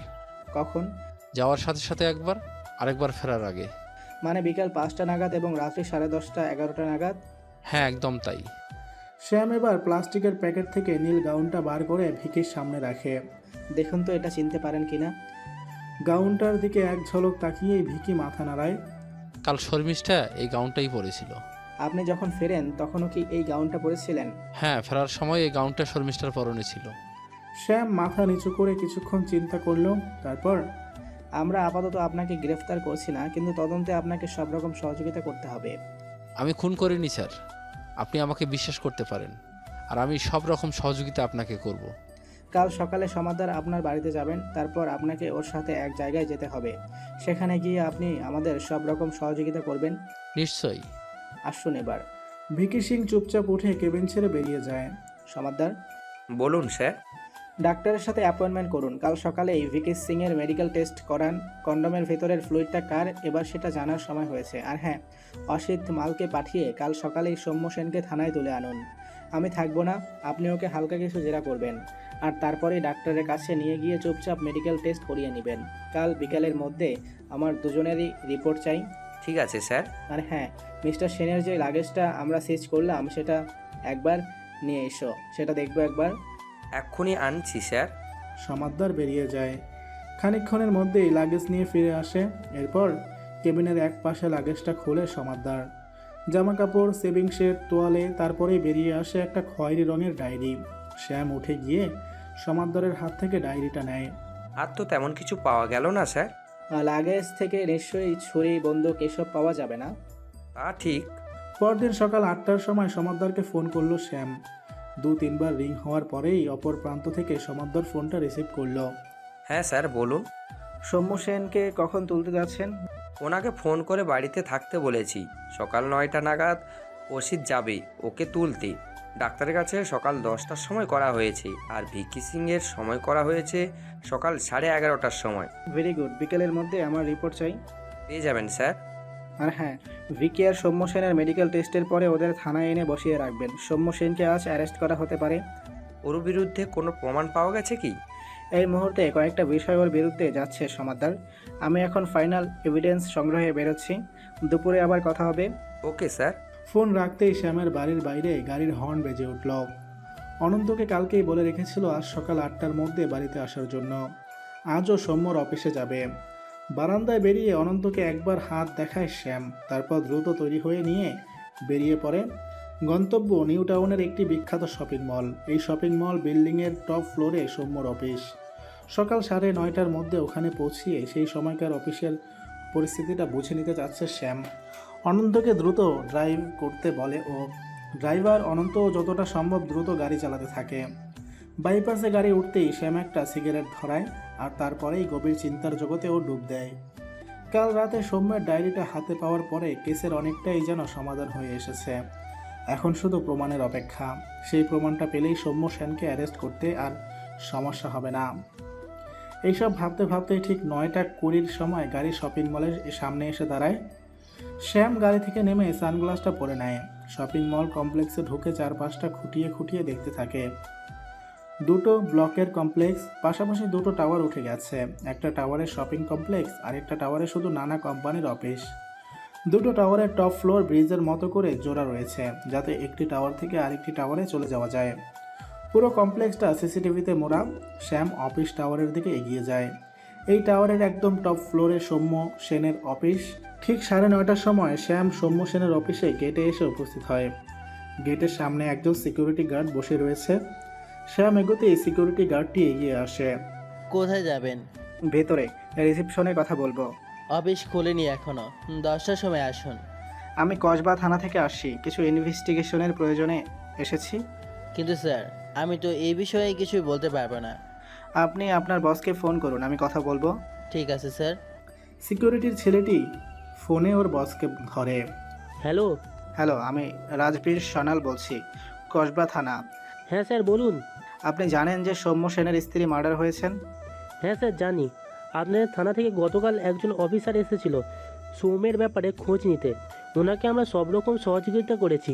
কখন? যাওয়ার সাথে সাথে একবার, আরেকবার ফেরার আগে। মানে বিকাল 5টা নাগাদ এবং রাত্রি 10:30 11টা নাগাদ? হ্যাঁ, একদম তাই। শ্যাম এবার প্লাস্টিকের প্যাকেট থেকে নীল গাউনটা বার করে ভিকির সামনে রাখে। দেখুন তো এটা চিনতে পারেন কিনা। গাউনটার দিকে এক ঝলক তাকিয়েই ভিকি মাথা নাড়ায়। কাল শর্মিষ্ঠা এই গাউনটাই পরেছিল। আপনি যখন ফেরেন তখনও কি এই গাউনটা পরেছিলেন? হ্যাঁ, ফেরার সময় এই গাউনটা শর্মিষ্ঠার পরনে ছিল। শ্যাম মাথা নিচু করে কিছুক্ষণ চিন্তা করলো, তারপর আমরা আপাতত আপনাকে গ্রেফতার করছি না, কিন্তু তদন্তে আপনাকে সব রকম সহযোগিতা করতে হবে। আমি খুন করিনি স্যার, আপনি আমাকে বিশ্বাস করতে পারেন, আর আমি সব রকম সহযোগিতা আপনাকে করব। কাল সকালে সমাদার আপনার বাড়িতে যাবেন, তারপর আপনাকে ওর সাথে এক জায়গায় যেতে হবে। সেখানে গিয়ে আপনি আমাদের সব রকম সহযোগিতা করবেন। নিশ্চয়ই। আসুন এবার। ভিকি সিং চুপচাপ উঠে কেবিন ছেড়ে বেরিয়ে যায়। সমাদার, বলুন স্যার। ডাক্তারের সাথে অ্যাপয়েন্টমেন্ট করুন। কাল সকালেই ভিকি সিং এর মেডিকেল টেস্ট করান। কন্ডোমের ভেতরের ফ্লুইডটা কার এবার সেটা জানার সময় হয়েছে। আর হ্যাঁ, অসিত মালকে পাঠিয়ে কাল সকালেই সৌম্য সেনকে থানায় তুলে আনুন। আমি থাকবো না, আপনি ওকে হালকা কিছু জেরা করবেন, আর তারপরেই ডাক্তারের কাছে নিয়ে গিয়ে চুপচাপ মেডিকেল টেস্ট করিয়ে নেবেন। কাল বিকালের মধ্যে আমার দুজনেরই রিপোর্ট চাই। ঠিক আছে স্যার। আর হ্যাঁ, মিস্টার সেনের যে লাগেজটা আমরা সিজ করলাম সেটা একবার নিয়ে এসো, সেটা দেখবো একবার। এক্ষুনি আনছি স্যার। সমাদ্দার বেরিয়ে যায়। খানিকক্ষণের মধ্যেই লাগেজ নিয়ে ফিরে আসে। এরপর কেবিনের এক পাশে লাগেজটা খুলে সমাদ্দার। জামা কাপড়, সেভিং সেট, তোয়ালে, তারপরেই বেরিয়ে আসে একটা খয়েরি রঙের ডায়েরি। শ্যাম উঠে গিয়ে সমাদরের হাত থেকে ডায়েরিটা নেয়। আর তো তেমন কিছু পাওয়া গেল না স্যার। লাগেজ থেকে নিশ্চয়ই ছুরি, বন্দুক এসব পাওয়া যাবে না? তা ঠিক। পরদিন সকাল 8টার সময় সমাদদারকে ফোন করলো শ্যাম। 2-3বার রিং হওয়ার পরেই অপর প্রান্ত থেকে সমাদদার ফোনটা রিসিভ করলো। হ্যাঁ স্যার, বলুন। সৌম্য সেনকে কখন তুলতে যাচ্ছেন? ওনাকে ফোন করে বাড়িতে থাকতে বলেছি। সকাল 9টা নাগাদ অসিত যাবে ওকে তুলতে। ডাক্তারের কাছে সকাল 10টার সময় করা হয়েছে, আর ভিকি সিংয়ের সময় করা হয়েছে সকাল 11:30টার সময়। ভেরি গুড, বিকেলের মধ্যে আমার রিপোর্ট চাই। পেয়ে যাবেন স্যার। আর হ্যাঁ, ভিকি আর সৌম্য সেনের মেডিকেল টেস্টের পরে ওদের থানায় এনে বসিয়ে রাখবেন। সৌম্য সেনকে আজ অ্যারেস্ট করা হতে পারে। ওর বিরুদ্ধে কোনো প্রমাণ পাওয়া গেছে কি? এই মুহূর্তে কয়েকটা বিষয় ওর বিরুদ্ধে যাচ্ছে সমাদদার। আমি এখন ফাইনাল এভিডেন্স সংগ্রহে বেরোচ্ছি। দুপুরে আবার কথা হবে। Okay sir. ফোন রাখতেই শ্যামের বাড়ির বাইরে গাড়ির হর্ন বেজে উঠল। অনন্তকে কালকেই বলে রেখেছিল আজ সকাল 8টার মধ্যে বাড়িতে আসার জন্য। আজও সৌম্যর অফিসে যাবে। বারান্দায় বেরিয়ে অনন্তকে একবার হাত দেখায় শ্যাম, তারপর দ্রুত তৈরি হয়ে নিয়ে বেরিয়ে পড়ে। গন্তব্য নিউ টাউনের একটি বিখ্যাত শপিং মল। এই শপিং মল বিল্ডিংয়ের টপ ফ্লোরে সৌম্যর অফিস। সকাল 9:30টার মধ্যে ওখানে পৌঁছিয়ে সেই সময়কার অফিসের পরিস্থিতিটা বুঝে নিতে চাচ্ছে শ্যাম। অনন্তকে দ্রুত ড্রাইভ করতে বলে ও ড্রাইভার অনন্ত যতটা সম্ভব দ্রুত গাড়ি চালাতে থাকে। বাইপাসে গাড়ি উঠতেই শ্যাম একটা সিগারেট ধরায়, আর তারপরেই গভীর চিন্তার জগতে ও ডুব দেয়। কাল রাতে সৌম্যের ডায়েরিটা হাতে পাওয়ার পরে কেসের অনেকটাই যেন সমাধান হয়ে এসেছে। এখন শুধু প্রমাণের অপেক্ষা। সেই প্রমাণটা পেলেই সৌম্য সেনকে অ্যারেস্ট করতে আর সমস্যা হবে না। এইসব ভাবতে ভাবতেই ঠিক 9:20 সময় গাড়ি শপিং মলের সামনে এসে দাঁড়ায়। শ্যাম গাড়ি থেকে নেমে সানগ্লাসটা পরে নেয়। শপিং মল কমপ্লেক্সে ঢুকে চারপাশটা খুঁটিয়ে খুঁটিয়ে দেখতে থাকে। দুটো ব্লকের কমপ্লেক্স, পাশাপাশি দুটো টাওয়ার উঠে গেছে। একটা টাওয়ারে শপিং কমপ্লেক্স আর একটা টাওয়ারে শুধু নানা কোম্পানির অফিস। দুটো টাওয়ারের টপ ফ্লোর ব্রিজের মতো করে জোড়া রয়েছে, যাতে একটি টাওয়ার থেকে আরেকটি টাওয়ারে চলে যাওয়া যায়। পুরো কমপ্লেক্সটা সিসিটিভিতে মোড়া। শ্যাম অফিস টাওয়ারের দিকে এগিয়ে যায়। এই টাওয়ারের একদম টপ ফ্লোরে সৌম্য সেনের অফিস। ঠিক 9:30টার সময় শ্যাম সৌম্য সেনের অফিসে গেটে এসে উপস্থিত হয়। গেটের সামনে একজন সিকিউরিটি গার্ড বসে রয়েছে। শ্যাম এগোতেই সিকিউরিটি গার্ডটি এগিয়ে আসে। কোথায় যাবেন? ভেতরে রিসেপশনে কথা বলবো। অফিস খোলেনি এখনো, 10টার সময় আসুন। আমি কসবা থানা থেকে আসছি, কিছু ইনভেস্টিগেশনের প্রয়োজনে এসেছি। কিন্তু স্যার, আমি তো এই বিষয়ে কিছুই বলতে পারবো না। আপনি আপনার বসকে ফোন করুন, আমি কথা বলবো। ঠিক আছে স্যার। সিকিউরিটির ছেলেটি ফোনে ওর বসকে ধরে। হ্যালো। হ্যালো, আমি রাজবীর সোনাল বলছি, কসবা থানা। হ্যাঁ স্যার, বলুন। আপনি জানেন যে সৌম্য সেনের স্ত্রী মার্ডার হয়েছেন? হ্যাঁ স্যার, জানি। আপনাদের থানা থেকে গতকাল একজন অফিসার এসেছিল সৌম্যের ব্যাপারে খোঁজ নিতে। ওনাকে আমরা সব রকম সহযোগিতা করেছি।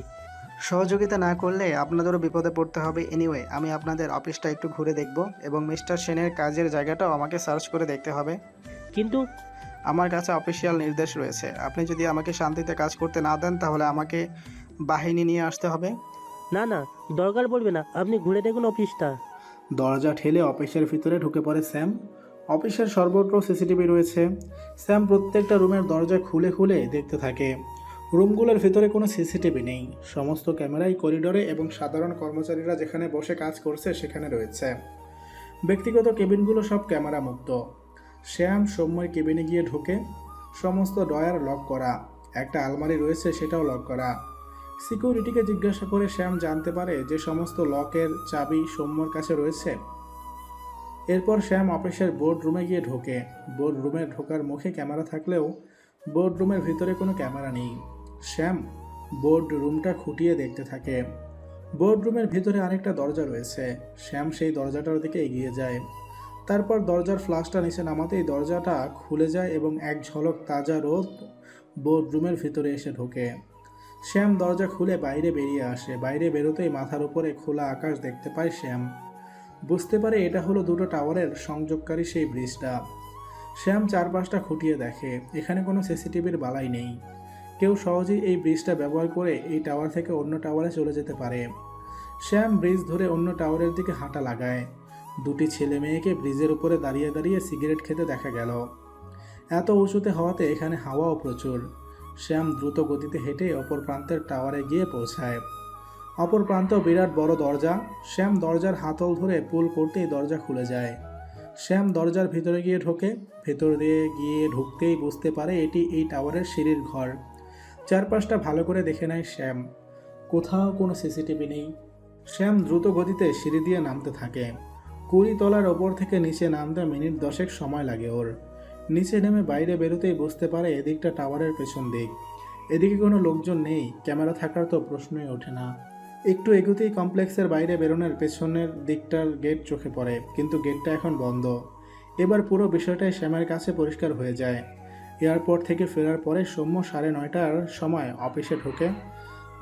সহযোগিতা না করলে আপনাদেরও বিপদে পড়তে হবে। এনিওয়ে, আমি আপনাদের অফিসটা একটু ঘুরে দেখব এবং মিস্টার সেনের কাজের জায়গাটাও আমাকে সার্চ করে দেখতে হবে। কিন্তু আমার কাছে অফিসিয়াল নির্দেশ রয়েছে, আপনি যদি আমাকে শান্তিতে কাজ করতে না দেন তাহলে আমাকে বাহিনী নিয়ে আসতে হবে। না না, দরকার পড়বে না, আপনি ঘুরে দেখুন অফিসটা। দরজা ঠেলে অফিসের ভিতরে ঢুকে পড়ে শ্যাম। অফিসের সর্বত্র সিসিটিভি রয়েছে। শ্যাম প্রত্যেকটা রুমের দরজা খুলে খুলে দেখতে থাকে। রুমগুলোর ভিতরে কোনো সিসিটিভি নেই। সমস্ত ক্যামেরাই করিডোরে এবং সাধারণ কর্মচারীরা যেখানে বসে কাজ করছে সেখানে রয়েছে। ব্যক্তিগত কেবিনগুলো সব ক্যামেরা মুক্ত। শ্যাম সৌম্যের কেবিনে গিয়ে ঢোকে। সমস্ত ডয়ার লক করা। একটা আলমারি রয়েছে, সেটাও লক করা। সিকিউরিটিকে জিজ্ঞাসা করে শ্যাম জানতে পারে যে সমস্ত লকের চাবি সৌম্যর কাছে রয়েছে। এরপর শ্যাম অফিসের বোর্ড রুমে গিয়ে ঢোকে। বোর্ড রুমে ঢোকার মুখে ক্যামেরা থাকলেও বোর্ড রুমের ভিতরে কোনো ক্যামেরা নেই। শ্যাম বোর্ড রুমটা খুঁটিয়ে দেখতে থাকে। বোর্ড রুমের ভিতরে আরেকটা দরজা রয়েছে। শ্যাম সেই দরজাটার দিকে এগিয়ে যায়। তারপর দরজার ফ্লাশটা নিচে নামাতেই দরজাটা খুলে যায় এবং এক ঝলক তাজা রোদ বোর্ড রুমের ভিতরে এসে ঢোকে। শ্যাম দরজা খুলে বাইরে বেরিয়ে আসে। বাইরে বেরোতেই মাথার উপরে খোলা আকাশ দেখতে পায় শ্যাম। বুঝতে পারে এটা হলো দুটো টাওয়ারের সংযোগকারী সেই ব্রিজটা। শ্যাম চারপাশটা খুঁটিয়ে দেখে, এখানে কোনো সিসিটিভির বালাই নেই। কেউ সহজেই এই ব্রিজটা ব্যবহার করে এই টাওয়ার থেকে অন্য টাওয়ারে চলে যেতে পারে। শ্যাম ব্রিজ ধরে অন্য টাওয়ারের দিকে হাঁটা লাগায়। দুটি ছেলে মেয়েকে ব্রিজের উপরে দাঁড়িয়ে দাঁড়িয়ে সিগারেট খেতে দেখা গেল। এত উঁচুতে হওয়াতে এখানে হাওয়াও প্রচুর। শ্যাম দ্রুত গতিতে হেঁটে অপর প্রান্তের টাওয়ারে গিয়ে পৌঁছায়। অপর প্রান্ত বিরাট বড় দরজা। শ্যাম দরজার হাতল ধরে পুল করতেই দরজা খুলে যায়। শ্যাম দরজার ভিতরে গিয়ে ঢোকে। ভেতর দিয়ে গিয়ে ঢুকতেই বুঝতে পারে এটি এই টাওয়ারের সিঁড়ির ঘর। চারপাশটা ভালো করে দেখে নেয় শ্যাম। কোথাও কোনো সিসিটিভি নেই। শ্যাম দ্রুত গতিতে সিঁড়ি দিয়ে নামতে থাকে। 20 তলার ওপর থেকে নিচে নামতে মিনিট 10 সময় লাগে ওর। নিচে নেমে বাইরে বেরোতেই বুঝতে পারে এদিকটা টাওয়ারের পেছন দিক। এদিকে কোনো লোকজন নেই, ক্যামেরা থাকার তো প্রশ্নই ওঠে না। একটু এগোতেই কমপ্লেক্সের বাইরে বেরোনোর পেছনের দিকটার গেট চোখে পড়ে, কিন্তু গেটটা এখন বন্ধ। এবার পুরো বিষয়টাই শ্যামের কাছে পরিষ্কার হয়ে যায়। এয়ারপোর্ট থেকে ফেরার পরে সৌম্য 9:30টার সময় অফিসে ঢোকে।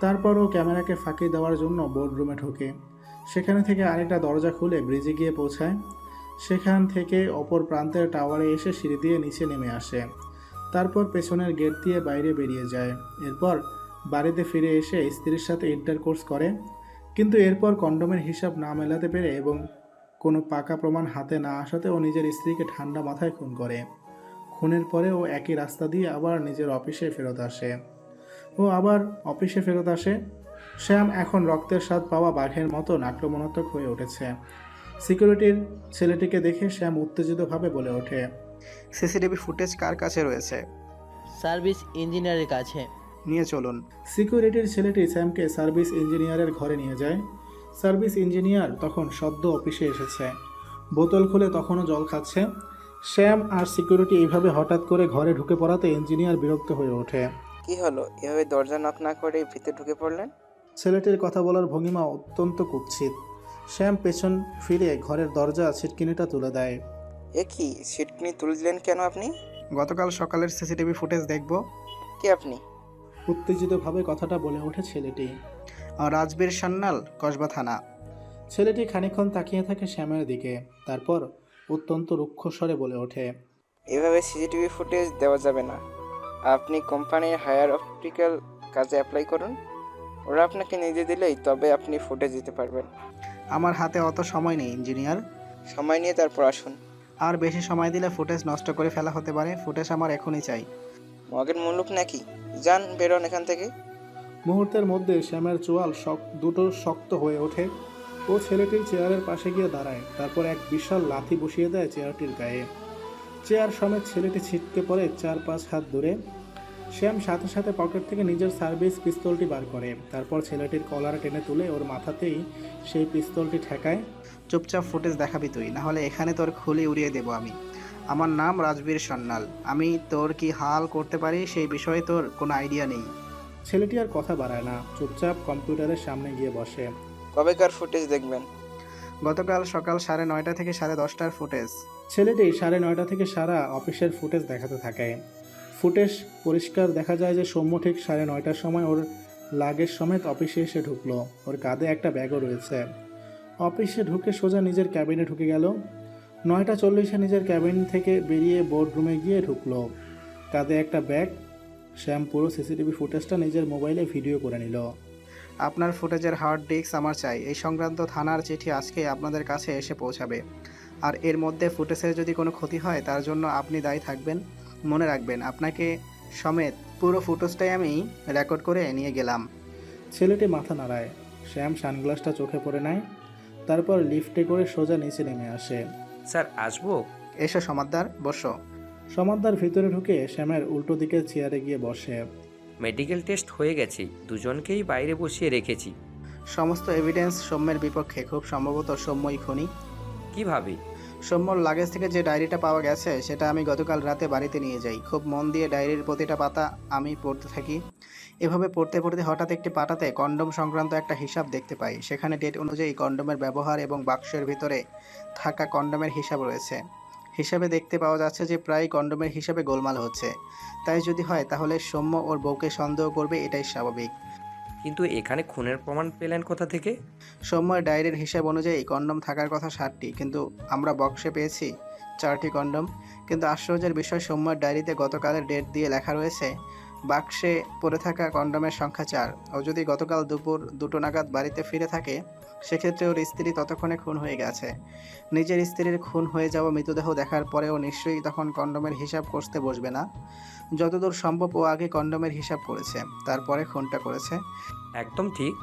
তারপর ও ক্যামেরাকে ফাঁকি দেওয়ার জন্য বোর্ডরুমে ঢোকে। সেখানে থেকে আরেকটা দরজা খুলে ব্রিজে গিয়ে পৌঁছায়। সেখান থেকে অপর প্রান্তের টাওয়ারে এসে সিঁড়ি দিয়ে নিচে নেমে আসে। তারপর পেছনের গেট দিয়ে বাইরে বেরিয়ে যায়। এরপর বাড়িতে ফিরে এসে স্ত্রীর সাথে ইন্টারকোর্স করে, কিন্তু এরপর কন্ডোমের হিসাব না মেলাতে পেরে এবং কোনো পাকা প্রমাণ হাতে না আসাতে ও নিজের স্ত্রীকে ঠান্ডা মাথায় খুন করে। খুনের পরে ও একই রাস্তা দিয়ে আবার নিজের অফিসে ফেরত আসে। শ্যাম এখন রক্তের স্বাদ পাওয়া বাঘের মতন আক্রমণাত্মক হয়ে উঠেছে। সিকিউরিটির ছেলেটিকে দেখে শ্যাম উত্তেজিতভাবে বলে ওঠে, সিসিটিভি ফুটেজ কার কাছে রয়েছে? সার্ভিস ইঞ্জিনিয়ারের কাছে। নিয়ে চলুন। সিকিউরিটির ছেলেটি স্যামকে সার্ভিস ইঞ্জিনিয়ারের ঘরে নিয়ে যায়। সার্ভিস ইঞ্জিনিয়ার তখন সদ্য অফিসে এসেছে। বোতল খুলে তখনও জল খাচ্ছে। শ্যাম আর সিকিউরিটি এইভাবে হঠাৎ করে ঘরে ঢুকে পড়াতে ইঞ্জিনিয়ার বিরক্ত হয়ে ওঠে। কি হলো, এভাবে দরজা নক না করে ভিতরে ঢুকে পড়লেন? ছেলেটির কথা বলার ভঙ্গিমা অত্যন্ত কুৎসিত। শ্যাম পেছন ফিরে ঘরের দরজা ছিটকিনিটা তুলে দেয়। এ কি, সিটকিনি তুলে দিলেন কেন আপনি? গতকাল সকালের সিসিটিভি ফুটেজ দেখব। কে আপনি? উত্তেজিতভাবে কথাটা বলে ওঠে ছেলেটি। রাজবীর সান্যাল, কসবা থানা। ছেলেটি খানিকক্ষণ তাকিয়ে থাকে শ্যামের দিকে, তারপর অত্যন্ত রুক্ষ স্বরে বলে ওঠে, এভাবে সিসিটিভি ফুটেজ দেওয়া যাবে না। আপনি কোম্পানির হায়ার অপটিক্যাল কাজে অ্যাপ্লাই করুন। ওরা আপনাকে নিজে দিলেই তবে আপনি ফুটেজ দিতে পারবেন। আমার হাতে অত সময় নেই ইঞ্জিনিয়ার। সময় নিয়ে তারপর আসুন। আর বেশি সময় দিলে ফুটেজ নষ্ট করে ফেলা হতে পারে। ফুটেজ আমার এখনই চাই। মগের মুলুক নাকি? যান, বেরোন এখান থেকে। মুহূর্তের মধ্যে শ্যামের চোয়াল দুটো শক্ত হয়ে ওঠে। ও ছেলেটির চেয়ারের পাশে গিয়ে দাঁড়ায়, তারপর এক বিশাল লাথি বসিয়ে দেয় চেয়ারটির গায়ে। চেয়ার সমেত ছেলেটি ছিটকে পড়ে 4-5 হাত দূরে। শ্যাম সাথে সাথে পকেট থেকে নিজের সার্ভিস পিস্তলটি বার করে, তারপর ছেলেটির কলার টেনে তুলে ওর মাথাতেই সেই পিস্তলটি ঠেকায়। চুপচাপ ফুটেজ দেখাবি তুই, নাহলে এখানে তোর খুলি উড়িয়ে দেব আমি। আমার নাম রাজবীর সান্যাল। আমি তোর কি হাল করতে পারি সেই বিষয়ে তোর কোনো আইডিয়া নেই। ছেলেটি আর কথা বাড়ায় না, চুপচাপ কম্পিউটারের সামনে গিয়ে বসে। কবেকার ফুটেজ দেখবেন? গতকাল সকাল 9:30 থেকে 10:30টার ফুটেজ। ছেলেটি 9:30 থেকে সারা অফিসের ফুটেজ দেখাতে থাকে। ফুটেজ পরিষ্কার দেখা যায় যে সৌম্য ঠিক 9:30টার সময় ওর লাগেজ সমেত অফিসে এসে ঢুকলো। ওর কাঁধে একটা ব্যাগও রয়েছে। অফিসে ঢুকে সোজা নিজের ক্যাবিনে ঢুকে গেল। 9:40-এ নিজের ক্যাবিন থেকে বেরিয়ে বোর্ডরুমে গিয়ে ঢুকলো, কাঁধে একটা ব্যাগ। শ্যাম পুরো সিসিটিভি ফুটেজটা নিজের মোবাইলে ভিডিও করে নিল। আপনার ফুটেজের হার্ড ডিস্ক আমার চাই। এই সংক্রান্ত থানার চিঠি আজকেই আপনাদের কাছে এসে পৌঁছাবে। আর এর মধ্যে ফুটেজের যদি কোনো ক্ষতি হয় তার জন্য আপনি দায়ী থাকবেন। মনে রাখবেন, আপনাকে সমেত পুরো ফুটেজটাই আমি রেকর্ড করে নিয়ে গেলাম। ছেলেটি মাথা নাড়ায়। শ্যাম সানগ্লাসটা চোখে পড়ে নেয়, তারপর লিফটে করে সোজা নিচে নেমে আসে। স্যার, আসবো? এসো সমাদদার, বসো। সমাদদার ভিতরে ঢুকে শ্যামের উল্টো দিকের চেয়ারে গিয়ে বসে। মেডিকেল টেস্ট হয়ে গেছে, দুজনকেই বাইরে বসিয়ে রেখেছি। সমস্ত এভিডেন্স সৌম্যের বিপক্ষে। খুব সম্ভবত সৌম্যই খুনি। কিভাবে? সৌম্যর লাগেজ থেকে যে ডায়েরিটা পাওয়া গেছে সেটা আমি গতকাল রাতে বাড়িতে নিয়ে যাই। খুব মন দিয়ে ডায়েরির প্রতিটা পাতা আমি পড়তে থাকি। এভাবে পড়তে পড়তে হঠাৎ একটি পাতাতে কন্ডোম সংক্রান্ত একটা হিসাব দেখতে পাই। সেখানে ডেট অনুযায়ী কন্ডোমের ব্যবহার এবং বাক্সের ভিতরে থাকা কন্ডোমের হিসাব রয়েছে। হিসাবে দেখতে পাওয়া যাচ্ছে যে প্রায় কন্ডোমের হিসাবে গোলমাল হচ্ছে। তাই যদি হয় তাহলে সৌম্য ওর বউকে সন্দেহ করবে, এটাই স্বাভাবিক। কিন্তু এখানে খুনের প্রমাণ পেলেন কোথা থেকে? সৌম্যের ডায়েরির হিসাব অনুযায়ী কন্ডোম থাকার কথা 7টি, কিন্তু আমরা বক্সে পেয়েছি 4টি কন্ডোম। কিন্তু আশ্চর্যের বিষয়, সৌম্যের ডায়েরিতে গতকালের ডেট দিয়ে লেখা রয়েছে বাক্সে পড়ে থাকা কন্ডোমের সংখ্যা 4। ও যদি গতকাল দুপুর 2টো নাগাদ বাড়িতে ফিরে থাকে, সেক্ষেত্রে ওর স্ত্রী ততক্ষণে খুন হয়ে গেছে। নিজের স্ত্রীর খুন হয়ে যাওয়া মৃতদেহ দেখার পরেও নিশ্চয়ই তখন কন্ডোমের হিসাব করতে বসবে না। যতদূর সম্ভব ও আগে কন্ডোমের হিসাব করেছে, তারপরে খুনটা করেছে। একদম ঠিক।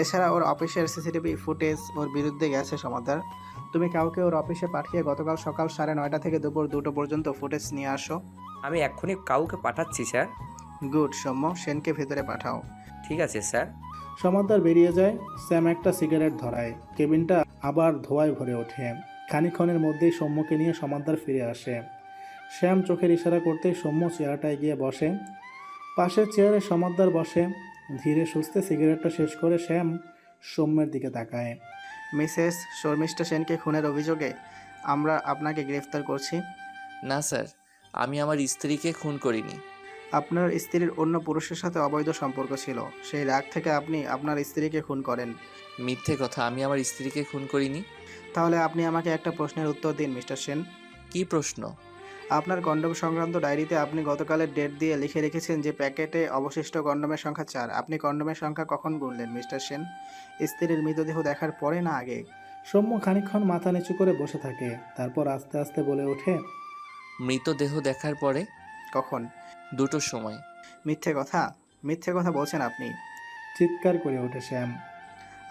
এছাড়া ওর অফিসের সিসিটিভি ফুটেজ ওর বিরুদ্ধে গেছে সমাদার। তুমি কাউকে ওর অফিসে পাঠিয়ে গতকাল সকাল 9:30 থেকে দুপুর 2টো পর্যন্ত ফুটেজ নিয়ে আসো। আমি এক্ষুনি কাউকে পাঠাচ্ছি স্যার। গুড, সৌম্য, সেনকে ভেতরে পাঠাও। ঠিক আছে স্যার। সমাদদার বেরিয়ে যায়। স্যাম একটা সিগারেট ধরায়। কেবিনটা আবার ধোঁয়ায় ভরে ওঠে। খানিকক্ষণের মধ্যেই সৌম্যকে নিয়ে সমাদদার ফিরে আসে। শ্যাম চোখের ইশারা করতেই সৌম্য চেয়ারটায় গিয়ে বসে। পাশের চেয়ারে সমাদদার বসে। ধীরে সুস্থে সিগারেটটা শেষ করে শ্যাম সৌম্যের দিকে তাকায়। মিসেস শর্মিষ্ঠা সেনকে খুনের অভিযোগে আমরা আপনাকে গ্রেফতার করছি। না স্যার, আমি আমার স্ত্রীকে খুন করিনি। আপনার স্ত্রীর অন্য পুরুষের সাথে অবৈধ সম্পর্ক ছিল, সেই রাগ থেকে আপনি আপনার স্ত্রীকে খুন করেন। মিথ্যে কথা, আমি আমার স্ত্রীকে খুন করিনি। তাহলে আপনি আমাকে একটা প্রশ্নের উত্তর দিন মিস্টার সেন। কি প্রশ্ন? আপনার কন্ডোম সংক্রান্ত ডায়েরিতে আপনি গতকালের ডেট দিয়ে লিখে রেখেছেন যে প্যাকেটে অবশিষ্ট কন্ডোমের সংখ্যা 4। আপনি কন্ডোমের সংখ্যা কখন গুনলেন মিস্টার সেন? স্ত্রীর মৃতদেহ দেখার পরে না আগে? সৌম্য খানিকক্ষণ মাথা নিচু করে বসে থাকে। তারপর আস্তে আস্তে বলে ওঠে, মৃতদেহ দেখার পরে। কখন? 2টোর সময়। মিথ্যে কথা, মিথ্যে কথা বলছেন আপনি। চিৎকার করে ওঠে শ্যাম।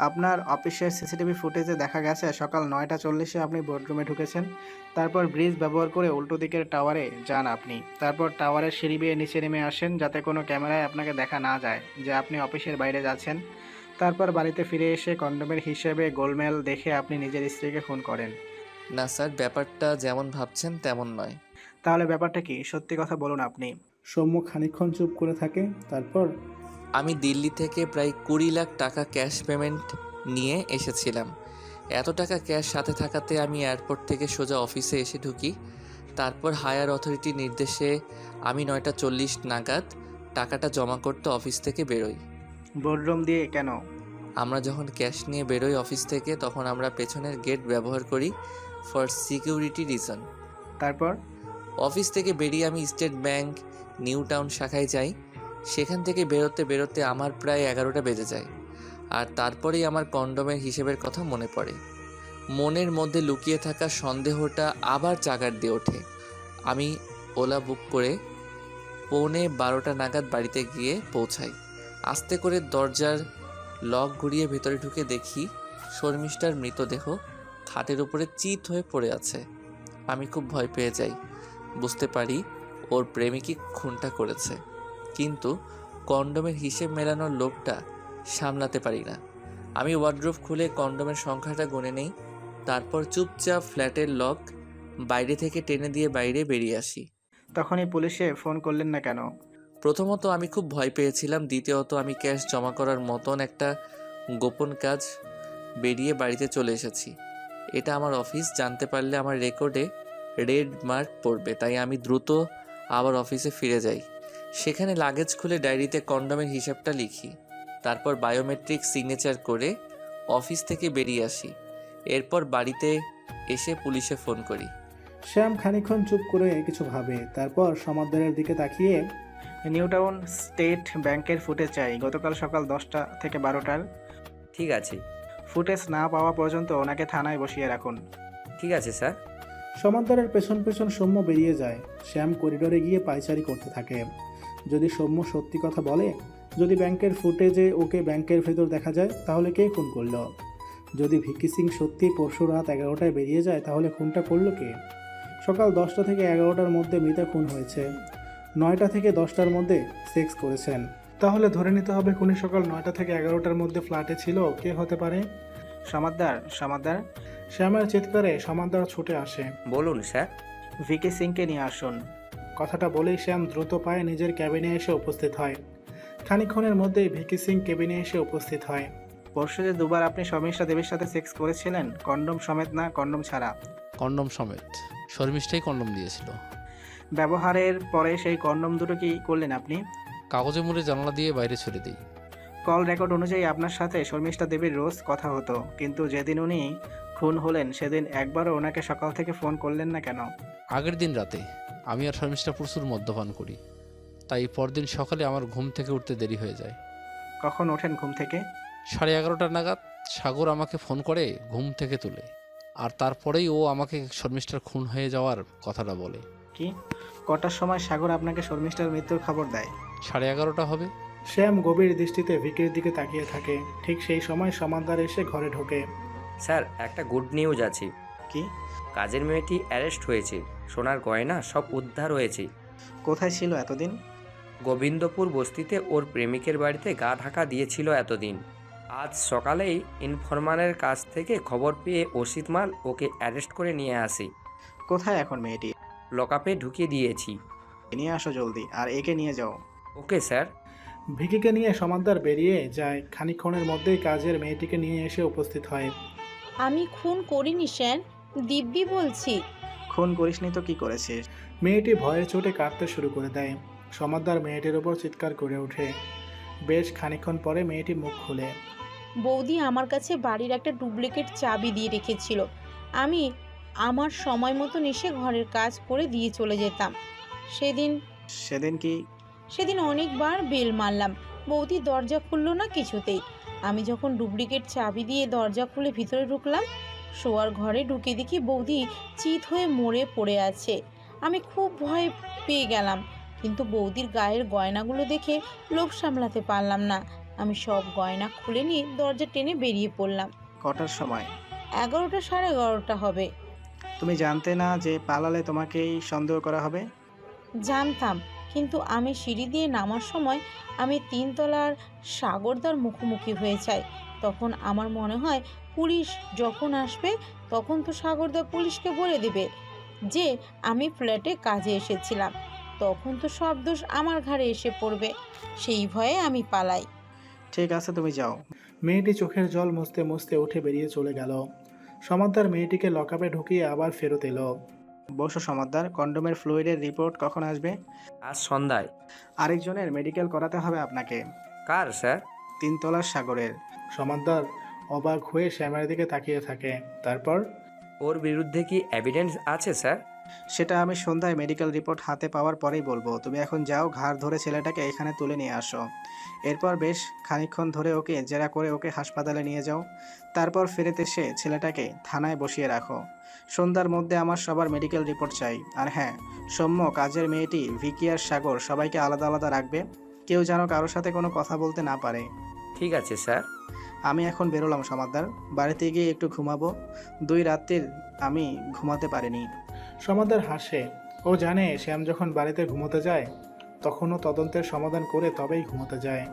আপনার অফিসের সিসিটিভি ফুটেজে দেখা গেছে সকাল 9:40-এ আপনি বেডরুমে ঢুকেছেন। তারপর ব্রিজ ব্যবহার করে উল্টো দিকের টাওয়ারে যান আপনি। তারপর টাওয়ারের সিঁড়ি বেয়ে নিচে নেমে আসেন যাতে কোনো ক্যামেরায় আপনাকে দেখা না যায় যে আপনি অফিসের বাইরে যাচ্ছেন। তারপর বাড়িতে ফিরে এসে কন্ডোমের হিসেবে গোলমেল দেখে আপনি নিজের স্ত্রীকে খুন করেন। না স্যার, ব্যাপারটা যেমন ভাবছেন তেমন নয়। তাহলে ব্যাপারটা কি? সত্যি কথা বলুন আপনি। সৌম্য খানিকক্ষণ চুপ করে থাকে। তারপর, আমি দিল্লি থেকে প্রায় 20 লাখ টাকা ক্যাশ পেমেন্ট নিয়ে এসেছিলাম। এত টাকা ক্যাশ সাথে থাকাতে আমি এয়ারপোর্ট থেকে সোজা অফিসে এসে ঢুকি। তারপর হায়ার অথরিটির নির্দেশে আমি 9:40 নাগাদ টাকাটা জমা করতে অফিস থেকে বেরোই। বেডরুম দিয়ে কেন? আমরা যখন ক্যাশ নিয়ে বেরোই অফিস থেকে, তখন আমরা পেছনের গেট ব্যবহার করি ফর সিকিউরিটি রিজন। তারপর? অফিস থেকে বেরিয়ে আমি স্টেট ব্যাংক নিউ টাউন শাখায় যাই। সেখান থেকে বেরোতে বেরোতে আমার প্রায় 11টা বেজে যায়। আর তারপরেই আমার কন্ডোমের হিসেবের কথা মনে পড়ে। মনের মধ্যে লুকিয়ে থাকা সন্দেহটা আবার জাগার দিয়ে ওঠে। আমি ওলা বুক করে 11:45 নাগাদ বাড়িতে গিয়ে পৌঁছাই। আস্তে করে দরজার লক ঘুরিয়ে ভেতরে ঢুকে দেখি শর্মিষ্ঠার মৃতদেহ খাটের উপরে চিত হয়ে পড়ে আছে। আমি খুব ভয় পেয়ে যাই। বুঝতে পারি ওর প্রেমিকই খুনটা করেছে, কিন্তু কন্ডোমের হিসেব মেলানোর লোভটা সামলাতে পারি না। আমি ওয়ার্ড্রোব খুলে কন্ডোমের সংখ্যাটা গুনে নেই। তারপর চুপচাপ ফ্ল্যাটের লক বাইরে থেকে টেনে দিয়ে বাইরে বেরিয়ে আসি। তখনই পুলিশে ফোন করলেন না কেন? প্রথমত আমি খুব ভয় পেয়েছিলাম, দ্বিতীয়ত আমি ক্যাশ জমা করার মতন একটা গোপন কাজ বেরিয়ে বাড়িতে চলে এসেছি। এটা আমার অফিস, জানতে পারলে আমার রেকর্ডে রেড মার্ক পড়বে। তাই আমি দ্রুত আবার অফিসে ফিরে যাই। সেখানে লাগেজ খুলে ডায়েরিতে কন্ডোমের হিসাবটা লিখি। তারপর বায়োমেট্রিক সিগনেচার করে অফিস থেকে বেরিয়ে আসি। এরপর বাড়িতে এসে পুলিশে ফোন করি। শ্যাম খানিকক্ষণ চুপ করে কিছু ভাবে। তারপর সমাদদারের দিকে তাকিয়ে, নিউ টাউন স্টেট ব্যাংকের ফুটেজ চাই, গতকাল সকাল 10টা থেকে 12টার। ঠিক আছে। ফুটেজ না পাওয়া পর্যন্ত ওনাকে থানায় বসিয়ে রাখুন। ঠিক আছে স্যার। সমাদদারের পেছন পেছন সৌম্য বেরিয়ে যায়। শ্যাম করিডোরে গিয়ে পায়চারি করতে থাকে। যদি সৌম্য সত্যি কথা বলে, যদি ব্যাংকের ফুটেজে ওকে ব্যাংকের ভেতর দেখা যায়, তাহলে কে খুন করলো? যদি ভিকি সিং সত্যি পরশু রাত 11টায় বেরিয়ে যায়, তাহলে খুনটা করলো কে? সকাল 10টা থেকে 11টার মধ্যে মৃতা খুন হয়েছে। 9টা থেকে 10টার মধ্যে সেক্স করেছেন। তাহলে ধরে নিতে হবে খুনি সকাল 9টা থেকে 11টার মধ্যে ফ্ল্যাটে ছিল। কে হতে পারে? সমাদদার, সমাদদার। শ্যামের চিৎকারে সমাদদার ছুটে আসে। বলুন স্যার। ভিকি সিংকে নিয়ে আসুন। কথাটা বলেই শ্যাম দ্রুত পায়ে নিজের ক্যাবিনে এসে উপস্থিত হয়। খানিকক্ষণের মধ্যেই ভিকি সিং কেবিনে এসে উপস্থিত হয়। পরশু যে দুবার আপনি শর্মিষ্ঠা দেবীর সাথে সেক্স করেছিলেন, কন্ডোম সমেত না কন্ডোম ছাড়া? কন্ডম সমেত। শর্মিষ্ঠাই কন্ডম দিয়েছিল। ব্যবহারের পরে সেই কন্ডোম দুটো কি করলেন আপনি? কাগজে মুড়ে জানালা দিয়ে বাইরে ছুড়ে দিই। কল রেকর্ড অনুযায়ী আপনার সাথে শর্মিষ্ঠা দেবীর রোজ কথা হতো, কিন্তু যেদিন উনি খুন হলেন সেদিন একবারও ওনাকে সকাল থেকে ফোন করলেন না কেন? আগের দিন রাতে আমি আর শর্মিষ্ঠা প্রচুর মদ্যপান করি। তাই পরদিন সকালে আমার ঘুম থেকে উঠতে দেরি হয়ে যায়। কখন ওঠেন ঘুম থেকে? 11:30 নাগাদ সাগর আমাকে ফোন করে ঘুম থেকে তুলে, আর তারপরেই ও আমাকে শর্মিষ্ঠার খুন হয়ে যাওয়ার কথাটা বলে। কি কটার সময় সাগর আপনাকে শর্মিষ্ঠার মৃত্যুর খবর দেয়? 11:30 হবে। শ্যাম গভীর দৃষ্টিতে ভিকির দিকে তাকিয়ে থাকে। ঠিক সেই সময় সমাদ্দার এসে ঘরে ঢোকে। স্যার, একটা গুড নিউজ আছে। কি? কাজের মেয়েটি অ্যারেস্ট হয়েছে, সোনার গয়না সব উদ্ধার হয়েছে। কোথায় ছিল এতদিন? গোবিন্দপুর বস্তিতে ওর প্রেমিকের বাড়িতে গা ঢাকা দিয়েছিল এতদিন। আজ সকালেই ইনফরমারের কাছ থেকে খবর পেয়ে অসিত মাল ওকে অ্যারেস্ট করে নিয়ে আসি। কোথায় এখন মেয়েটি? লকআপে ঢুকিয়ে দিয়েছি। নিয়ে আসো জলদি, আর একে নিয়ে যাও। Okay sir. ভিকিকে নিয়ে সমাদ্দার বেরিয়ে যায়। খানিকক্ষণের মধ্যেই কাজের মেয়েটিকে নিয়ে এসে উপস্থিত হয়। আমি খুন করিনি স্যার, দিব্যি বলছি। খুন করিসনি তো কি করেছিস? মেয়েটি ভয়ের চোটে কাঁদতে শুরু করে দেয়। সমাদ্দার মেয়েটির ওপর চিৎকার করে ওঠে। বেশ খানিকক্ষণ পরে মেয়েটি মুখ খুলে। বৌদি আমার কাছে বাড়ির একটা ডুপ্লিকেট চাবি দিয়ে রেখেছিল। আমি আমার সময় মতন এসে ঘরের কাজ করে দিয়ে চলে যেতাম। সেদিন কি? সেদিন অনেকবার বেল মারলাম, বৌদি দরজা খুললো না কিছুতেই। আমি যখন ডুপ্লিকেট চাবি দিয়ে দরজা খুলে ভিতরে ঢুকলাম, শোয়ার ঘরে ঢুকে দেখি বৌদি চিত হয়ে মরে পড়ে আছে। আমি খুব ভয় পেয়ে গেলাম, কিন্তু বৌদির গায়ের গয়নাগুলো দেখে লোভ সামলাতে পারলাম না। আমি সব গয়না খুলে নিয়ে দরজা টেনে বেরিয়ে পড়লাম। কটার সময়? 11টা 11:30 হবে। তুমি জানতে না যে পালালে তোমাকেই সন্দেহ করা হবে? জানতাম, কিন্তু আমি সিঁড়ি দিয়ে নামার সময় আমি 3 তলার সাগরদার মুখোমুখি হয়ে যাই। তখন আমার মনে হয় পুলিশ যখন আসবে তখন তো সাগরদা পুলিশকে বলে দেবে যে আমি ফ্ল্যাটে কাজে এসেছিলাম। তখন তো সব দোষ আমার ঘাড়ে এসে পড়বে। সেই ভয়ে আমি পালাই। ঠিক আছে, তুমি যাও। মেয়েটি চোখের জল মুছতে মুছতে উঠে বেরিয়ে চলে গেল। সমাদ্দার মেয়েটিকে লকআপে ঢুকিয়ে আবার ফেরত এলো। বসো সমাদ্দার, কন্ডোমের ফ্লুইডের রিপোর্ট কখন আসবে? আজ সন্ধ্যায়। আরেকজনের মেডিকেল করাতে হবে আপনাকে। কার স্যার? 3 তলার সাগরের। সমাদ্দার অবাক হয়ে শ্যামের দিকে তাকিয়ে থাকে। তারপর, ওর বিরুদ্ধে কি এভিডেন্স আছে স্যার? সেটা আমি সন্ধ্যায় মেডিকেল রিপোর্ট হাতে পাওয়ার পরেই বলবো। তুমি এখন যাও, ঘাড় ধরে ছেলেটাকে এখানে তুলে নিয়ে আসো। এরপর বেশ খানিকক্ষণ ধরে ওকে জেরা করে ওকে হাসপাতালে নিয়ে যাও। তারপর ফেরত এসে ছেলেটাকে থানায় বসিয়ে রাখো। সন্ধ্যার মধ্যে আমার সবার মেডিকেল রিপোর্ট চাই। আর হ্যাঁ, সৌম্য, কাজের মেয়েটি, ভিকি আর সাগর সবাইকে আলাদা আলাদা রাখবে। কেউ যেন কারোর সাথে কোনো কথা বলতে না পারে। ঠিক আছে স্যার। আমি এখন বেরোলাম সমাদ্দার, বাড়িতে গিয়ে একটু ঘুমাবো। 2 রাত্রির আমি ঘুমাতে পারিনি। সমাদ্দার হাসে। ও জানে শ্যাম যখন বাড়িতে ঘুমোতে যায় তখনও তদন্তের সমাধান করে তবেই ঘুমোতে যায়।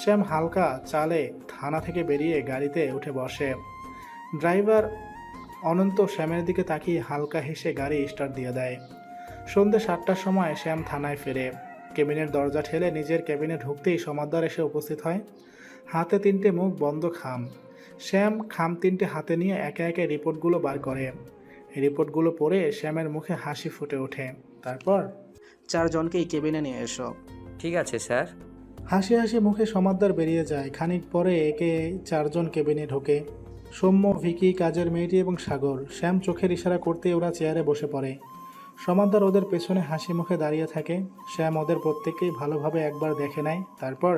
শ্যাম হালকা চালে থানা থেকে বেরিয়ে গাড়িতে উঠে বসে। ড্রাইভার অনন্ত শ্যামের দিকে তাকিয়ে হালকা হেসে গাড়ি স্টার্ট দিয়ে দেয়। সন্ধ্যে 7টার সময় শ্যাম থানায় ফেরে। কেবিনের দরজা ঠেলে নিজের কেবিনে ঢুকতেই সমাদ্দার এসে উপস্থিত হয়। হাতে 3টে মুখ বন্ধ খাম। শ্যাম খাম 3টে হাতে নিয়ে একে একে রিপোর্টগুলো বার করে। রিপোর্টগুলো পড়ে শ্যামের মুখে হাসি ফুটে ওঠে। তারপর, 4 জনকেই কেবিনে নিয়ে এসো। ঠিক আছে স্যার। হাসি হাসি মুখে সমাদ্দার বেরিয়ে যায়। খানিক পরে একে 4 জন কেবিনে ঢোকে। সৌম্য, ভিকি, কাজের মেয়েটি এবং সাগর। শ্যাম চোখের ইশারা করতেই ওরা চেয়ারে বসে পড়ে। সমাদ্দার ওদের পেছনে হাসি মুখে দাঁড়িয়ে থাকে। শ্যাম ওদের প্রত্যেককেই ভালোভাবে একবার দেখে নেয়। তারপর,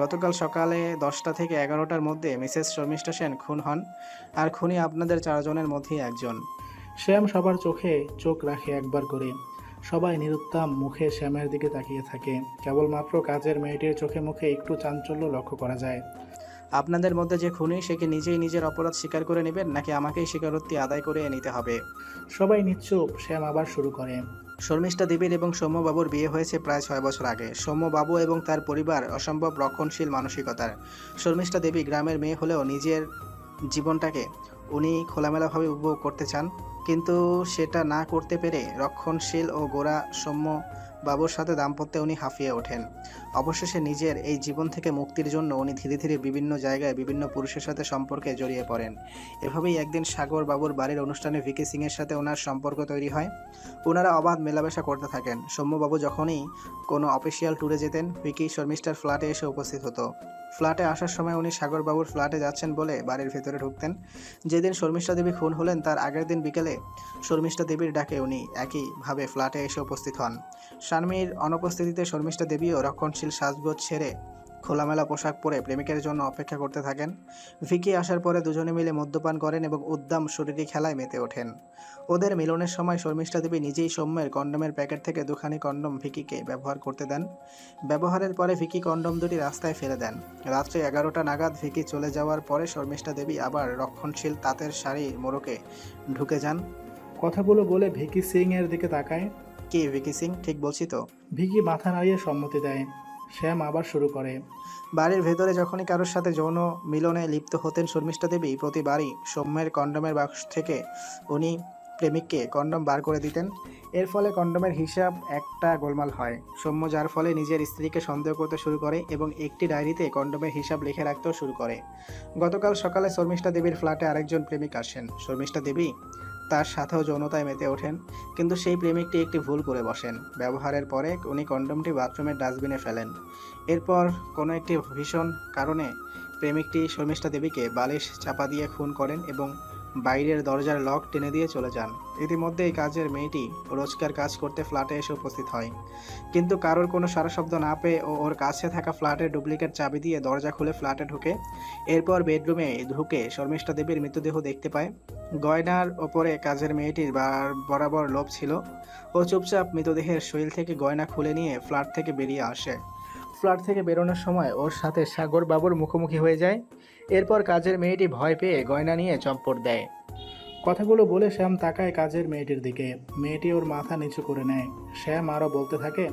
গতকাল সকালে 10টা থেকে 11টার মধ্যে মিসেস শর্মিষ্ঠা সেন খুন হন, আর খুনি আপনাদের 4 জনের মধ্যেই একজন। শ্যাম সবার চোখে চোখ রাখে একবার করে। সবাই নিরুত্তম মুখে শ্যামের দিকে তাকিয়ে থাকে। কেবলমাত্র কাজের মেয়েটির চোখে মুখে একটু চাঞ্চল্য লক্ষ্য করা যায়। আপনাদের মধ্যে যে খুনি সে কি নিজেই নিজের অপরাধ স্বীকার করে নেবেন, নাকি আমাকেই স্বীকারোক্তি আদায় করে নিতে হবে? সবাই নিশ্চুপ। শ্যাম আবার শুরু করে। শর্মিষ্ঠা দেবীর এবং সৌম্যবাবুর বিয়ে হয়েছে প্রায় 6 বছর আগে। সৌম্যবাবু এবং তার পরিবার অসম্ভব রক্ষণশীল মানসিকতার। শর্মিষ্ঠা দেবী গ্রামের মেয়ে হলেও নিজের জীবনটাকে উনি খোলামেলাভাবে উপভোগ করতে চান, কিন্তু সেটা না করতে পেরে রক্ষণশীল ও গোড়া সৌম্যবাবুর সাথে দাম্পত্যে উনি হাঁফিয়ে ওঠেন। অবশেষে নিজের এই জীবন থেকে মুক্তির জন্য উনি ধীরে ধীরে বিভিন্ন জায়গায় বিভিন্ন পুরুষের সাথে সম্পর্কে জড়িয়ে পড়েন। এভাবেই একদিন সাগর বাবুর বাড়ির অনুষ্ঠানে ভিকি সিংয়ের সাথে ওনার সম্পর্ক তৈরি হয়। ওনারা অবাধ মেলামেশা করতে থাকেন। সৌম্যবাবু যখনই কোনো অফিসিয়াল ট্যুরে যেতেন, ভিকি শর্মিষ্ঠার ফ্ল্যাটে এসে উপস্থিত হতো। ফ্ল্যাটে আসার সময় উনি সাগরবাবুর ফ্ল্যাটে যাচ্ছেন বলে বাড়ির ভেতরে ঢুকতেন। যেদিন শর্মিষ্ঠা দেবী খুন হলেন তার আগের দিন বিকেলে শর্মিষ্ঠা দেবীর ডাকে উনি একইভাবে ফ্ল্যাটে এসে উপস্থিত হন। স্বামীর অনুপস্থিতিতে শর্মিষ্ঠা দেবীও রক্ষণশীল সাজগোজ ছেড়ে খোলামেলা পোশাক পরে প্রেমিকের জন্য অপেক্ষা করতে থাকেন। ভিকি আসার পরে দুজনে মিলে মদ্যপান করেন এবং উদ্দাম শরীরী খেলায় মেতে ওঠেন। ওদের মিলনের সময় শর্মিষ্ঠা দেবী নিজেই সৌম্যের কন্ডোমের প্যাকেট থেকে দুখানি কন্ডোম ভিকিকে ব্যবহার করতে দেন। ব্যবহারের পরে ভিকি কন্ডোম দুটি রাস্তায় ফেলে দেন। রাত্রে 11টা নাগাদ ভিকি চলে যাওয়ার পরে শর্মিষ্ঠা দেবী আবার রক্ষণশীল তাঁতের শাড়ি মোড়কে ঢুকে যান। কথাগুলো বলে ভিকি সিং এর দিকে তাকায়। কি ভিকি সিং, ঠিক বলছি তো? ভিকি মাথা নাড়িয়ে সম্মতি দেয়। শ্যাম আবার শুরু করে। বাড়ির ভেতরে যখনই কারোর সাথে যৌন মিলনে লিপ্ত হতেন শর্মিষ্ঠা দেবী, প্রতিবারই সৌম্যের কন্ডোমের বাক্স থেকে উনি প্রেমিককে কন্ডোম বার করে দিতেন। এর ফলে কন্ডোমের হিসাব একটা গোলমাল হয়। সৌম্য যার ফলে নিজের স্ত্রীকে সন্দেহ করতে শুরু করে এবং একটি ডায়েরিতে কন্ডোমের হিসাব লিখে রাখতেও শুরু করে। গতকাল সকালে শর্মিষ্ঠা দেবীর ফ্ল্যাটে আরেকজন প্রেমিক আসেন। শর্মিষ্ঠা দেবী তার সাথেও যৌনতায় মেতে ওঠেন, কিন্তু সেই প্রেমিকটি একটি ভুল করে বসেন। ব্যবহারের পরে উনি কন্ডোমটি বাথরুমের ডাস্টবিনে ফেলেন। এরপর কোনো একটি ভীষণ কারণে প্রেমিকটি শর্মিষ্ঠা দেবীকে বালিশ চাপা দিয়ে খুন করেন এবং বাইরের দরজার লক টেনে দিয়ে চলে যান। ইতিমধ্যে এই কাজের মেয়েটি রোজকার কাজ করতে ফ্ল্যাটে এসে উপস্থিত হয়, কিন্তু কারোর কোনো সারা শব্দ না পেয়ে ও ওর কাছে থাকা ফ্ল্যাটের ডুপ্লিকেট চাবি দিয়ে দরজা খুলে ফ্ল্যাটে ঢুকে। এরপর বেডরুমে ঢুকে শর্মিষ্ঠা দেবীর মৃতদেহ দেখতে পায়। গয়নার ওপরে কাজের মেয়েটির বরাবর লোভ ছিল। ও চুপচাপ মৃতদেহের শরীর থেকে গয়না খুলে নিয়ে ফ্ল্যাট থেকে বেরিয়ে আসে। ফ্ল্যাট থেকে বেরোনোর সময় ওর সাথে সাগর বাবুর মুখোমুখি হয়ে যায়। এরপর কাজের মেয়েটি ভয় পেয়ে গয়না নিয়ে চম্পট দেয়। কথাগুলো বলে শ্যাম তাকায় কাজের মেয়েটির দিকে। মেয়েটি ওর মাথা নিচু করে নেয়। শ্যাম আরও বলতে থাকে।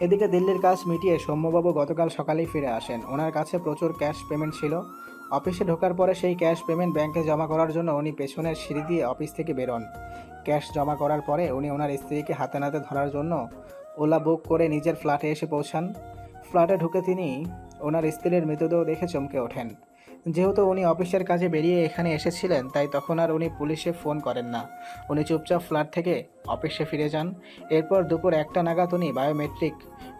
এদিকে দিল্লির কাজ মিটিয়ে সৌম্যবাবু গতকাল সকালেই ফিরে আসেন। ওনার কাছে প্রচুর ক্যাশ পেমেন্ট ছিল। অফিসে ঢোকার পরে সেই ক্যাশ পেমেন্ট ব্যাংকে জমা করার জন্য উনি পেছনের সিঁড়ি দিয়ে অফিস থেকে বেরোন। ক্যাশ জমা করার পরে উনি ওনার স্ত্রীকে হাতে নাতে ধরার জন্য ওলা বুক করে নিজের ফ্ল্যাটে এসে পৌঁছান। ফ্ল্যাটে ঢুকে তিনি ওনার স্ত্রীর মৃতদেহ দেখে চমকে ওঠেন। যেহেতু উনি অফিসের কাজে বেরিয়ে এখানে এসেছিলেন, তাই তখন আর উনি পুলিশে ফোন করেন না। উনি চুপচাপ ফ্ল্যাট থেকে অফিসে ফিরে যান। এরপর দুপুর 1টা নাগাদ উনি বায়োমেট্রিক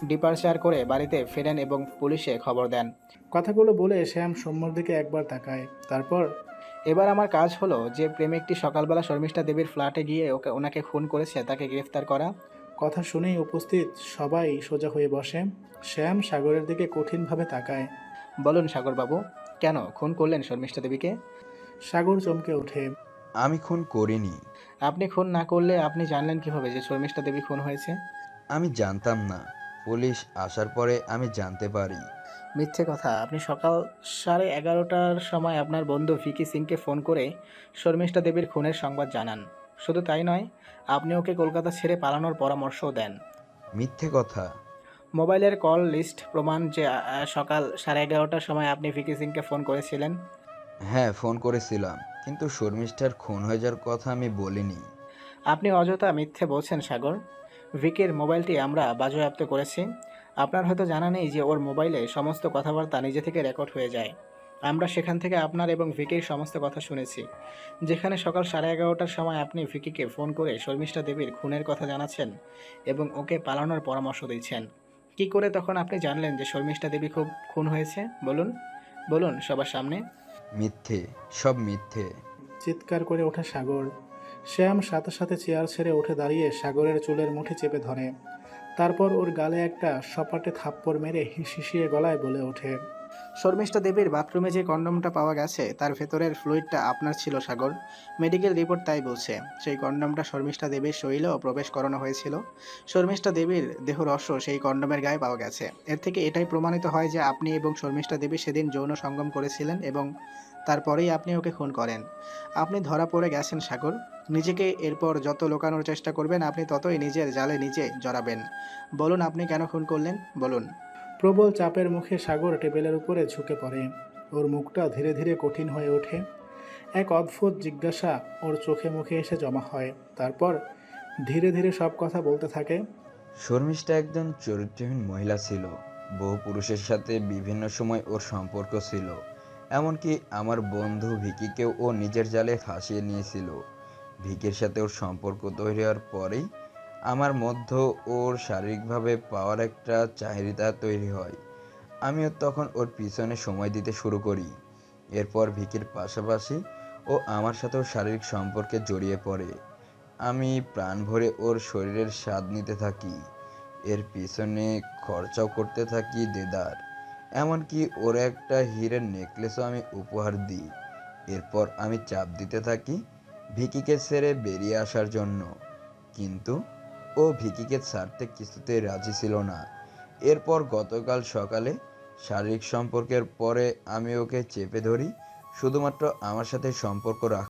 ডিপার্চার করে বাড়িতে ফেরেন এবং পুলিশে খবর দেন। কথাগুলো বলে শ্যাম সৌম্যর দিকে একবার তাকায়। তারপর, এবার আমার কাজ হলো যে প্রেমিকটি সকালবেলা শর্মিষ্ঠা দেবীর ফ্ল্যাটে গিয়ে ওনাকে খুন করেছে তাকে গ্রেফতার করা। কথা শুনেই উপস্থিত সবাই সোজা হয়ে বসে। শ্যাম সাগরের দিকে কঠিনভাবে তাকায়। বলুন সাগরবাবু, কেন খুন করলেন শর্মিষ্ঠা দেবীকে? সাগর চমকে ওঠে। আমি খুন করিনি। আপনি খুন না করলে আপনি জানলেন কিভাবে যে শর্মিষ্ঠা দেবী খুন হয়েছে? আমি জানতাম না, পুলিশ আসার পরে আমি জানতে পারি। মিথ্যে কথা। আপনি সকাল 11:30টার সময় আপনার বন্ধু ভিকি সিংকে ফোন করে শর্মিষ্ঠা দেবীর খুনের সংবাদ জানান। শুধু তাই নয়, আপনি ওকে কলকাতা ছেড়ে পালানোর পরামর্শও দেন। মিথ্যে কথা। মোবাইলের কল লিস্ট প্রমাণ যে সকাল 11:30টার সময় আপনি ভিকি সিংকে ফোন করেছিলেন। হ্যাঁ, ফোন করেছিলাম, কিন্তু শর্মিষ্ঠার খুন হয়ে যাওয়ার কথা আমি বলিনি। আপনি অযথা মিথ্যে বলছেন সাগর। ভিকির মোবাইলটি আমরা বাজেয়াপ্ত করেছি। আপনার হয়তো জানা নেই যে ওর মোবাইলে সমস্ত কথাবার্তা নিজে থেকে রেকর্ড হয়ে যায়। আমরা সেখান থেকে আপনার এবং ভিকির সমস্ত কথা শুনেছি। যেখানে সকাল 11:30টার সময় আপনি ভিকিকে ফোন করে শর্মিষ্ঠা দেবীর খুনের কথা জানাচ্ছেন এবং ওকে পালানোর পরামর্শ দিচ্ছেন। কি করে তখন আপনি জানলেন যে শর্মিষ্ঠা দেবী খুন হয়েছে? বলুন বলুন সবার সামনে। মিথ্যে, সব মিথ্যে। চিৎকার করে ওঠে সাগর। শ্যাম সাথে সাথে চেয়ার ছেড়ে উঠে দাঁড়িয়ে সাগরের চুলের মুঠি চেপে ধরে। তারপর ওর গালে একটা সপাটে থাপ্পড় মেরে হিসিয়ে গলায় বলে ওঠে। শর্মিষ্ঠা দেবীর বাথরুমে যে কন্ডোমটা পাওয়া গেছে তার ভেতরের ফ্লুইডটা আপনার ছিল সাগর। মেডিকেল রিপোর্ট তাই বলছে। সেই কন্ডোমটা শর্মিষ্ঠা দেবীর শরীরেও প্রবেশ করানো হয়েছিল। শর্মিষ্ঠা দেবীর দেহরস্য সেই কন্ডোমের গায়ে পাওয়া গেছে। এর থেকে এটাই প্রমাণিত হয় যে আপনি এবং শর্মিষ্ঠা দেবী সেদিন যৌন সঙ্গম করেছিলেন এবং তারপরেই আপনি ওকে খুন করেন। আপনি ধরা পড়ে গেছেন সাগর। নিজেকে এরপর যত লুকানোর চেষ্টা করবেন আপনি ততই নিজের জালে নিজে জড়াবেন। বলুন আপনি কেন খুন করলেন, বলুন। প্রবল চাপের মুখে সাগর টেবিলের উপরে ঝুঁকে পড়ে। ওর মুখটা ধীরে ধীরে কঠিন হয়ে ওঠে। এক অদ্ভুত জিজ্ঞাসা ওর চোখে মুখে এসে জমা হয়। তারপর ধীরে ধীরে সব কথা বলতে থাকে। শর্মিষ্ঠা একজন চরিত্রহীন মহিলা ছিল। বহু পুরুষের সাথে বিভিন্ন সময় ওর সম্পর্ক ছিল। এমনকি আমার বন্ধু ভিকিকেও ও নিজের জালে ফাঁসিয়ে নিয়েছিল। ভিকির সাথে ওর সম্পর্ক তৈরি হওয়ার পরেই আমার মধ্যে ওর শারীরিকভাবে পাওয়ার একটা চাহিদা তৈরি হয়। আমিও তখন ওর পিছনে সময় দিতে শুরু করি। এরপর ভিকির পাশাপাশি ও আমার সাথেও শারীরিক সম্পর্কে জড়িয়ে পড়ে। আমি প্রাণ ভরে ওর শরীরের স্বাদ নিতে থাকি, এর পিছনে খরচাও করতে থাকি দেদার। এমনকি ওর একটা হীরের নেকলেসও আমি উপহার দিই। এরপর আমি চাপ দিতে থাকি ভিকিকে ছেড়ে বেরিয়ে আসার জন্য, কিন্তু ও ভিকিকে ছাড়তে কিছুতেই রাজি ছিল না। এরপর গতকাল সকালে শারীরিক সম্পর্কের পরে আমি ওকে চেপে ধরি শুধুমাত্র আমার সাথে সম্পর্ক রাখ।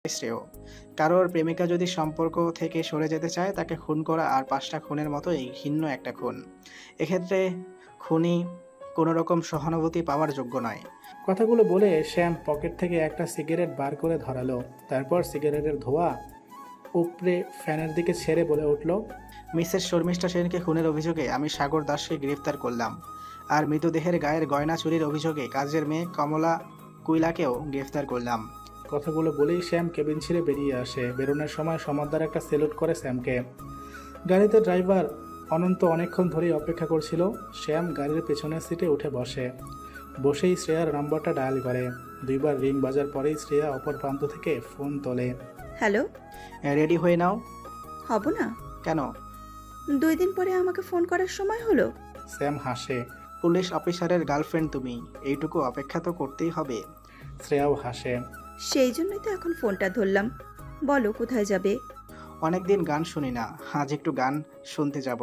শ্রেয়। কারোর প্রেমিকা যদি সম্পর্ক থেকে সরে যেতে চায়, তাকে খুন করা আর 5টা খুনের মতোই ঘৃণ্য একটা খুন। এক্ষেত্রে খুনি কোনো রকম সহানুভূতি পাওয়ার যোগ্য নয়। কথাগুলো বলে শ্যাম পকেট থেকে একটা সিগারেট বার করে ধরালো। তারপর সিগারেটের ধোঁয়া উপরে ফ্যানের দিকে ছেড়ে বলে উঠল, মিসেস শর্মিষ্ঠা সেনকে খুনের অভিযোগে আমি সাগর দাসকে গ্রেফতার করলাম, আর মৃতদেহের গায়ের গয়না চুরির অভিযোগে কাজের মেয়ে কমলা কুইলাকেও গ্রেফতার করলাম। কথাগুলো বলেই শ্যাম কেবিন ছেড়ে বেরিয়ে আসে। বেরোনোর সময় সমাদদার একটা সেলুট করে শ্যামকে। গাড়িতে ড্রাইভার অনন্ত অনেকক্ষণ ধরেই অপেক্ষা করছিল। শ্যাম গাড়ির পেছনের সিটে উঠে বসেই শ্রেয়ার নাম্বারটা ডায়াল করে। 2বার রিং বাজার পরেই শ্রেয়া অপর প্রান্ত থেকে ফোন তোলে। হ্যালো, রেডি হয়ে নাও। হব না কেন? 2 দিন পরে আমাকে ফোন করার সময় হলো? শ্যাম হাসে। পুলিশ অফিসারের গার্লফ্রেন্ড তুমি, এইটুকু অপেক্ষা তো করতেই হবে। শ্রেয়াও হাসে। সেই জন্যই তো এখন ফোনটা ধরলাম। বলো কোথায় যাবে? অনেকদিন গান শুনি না, আজ একটু গান শুনতে যাব।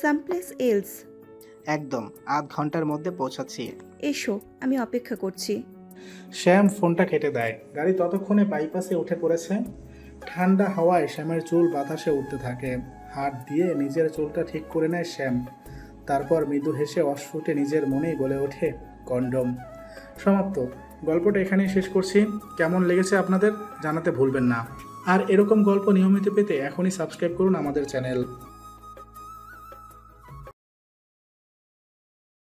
সামপ্লেস এলস? একদম, আধ ঘন্টার মধ্যে পৌঁছাচ্ছি। এসো, আমি অপেক্ষা করছি। শ্যাম ফোনটা কেটে দেয়। গাড়ি ততক্ষণে বাইপাসে উঠে পড়েছে। ঠান্ডা হাওয়ায় শ্যামের চুল বাতাসে উঠতে থাকে। হাত দিয়ে নিজের চুলটা ঠিক করে নেয় শ্যাম। তারপর মৃদু হেসে অস্ফুটে নিজের মনেই বলে ওঠে, কন্ডম। সমাপ্ত। গল্পটা এখানেই শেষ করছি। কেমন লেগেছে আপনাদের জানাতে ভুলবেন না। আর এরকম গল্প নিয়মিত পেতে এখনই সাবস্ক্রাইব করুন আমাদের চ্যানেল।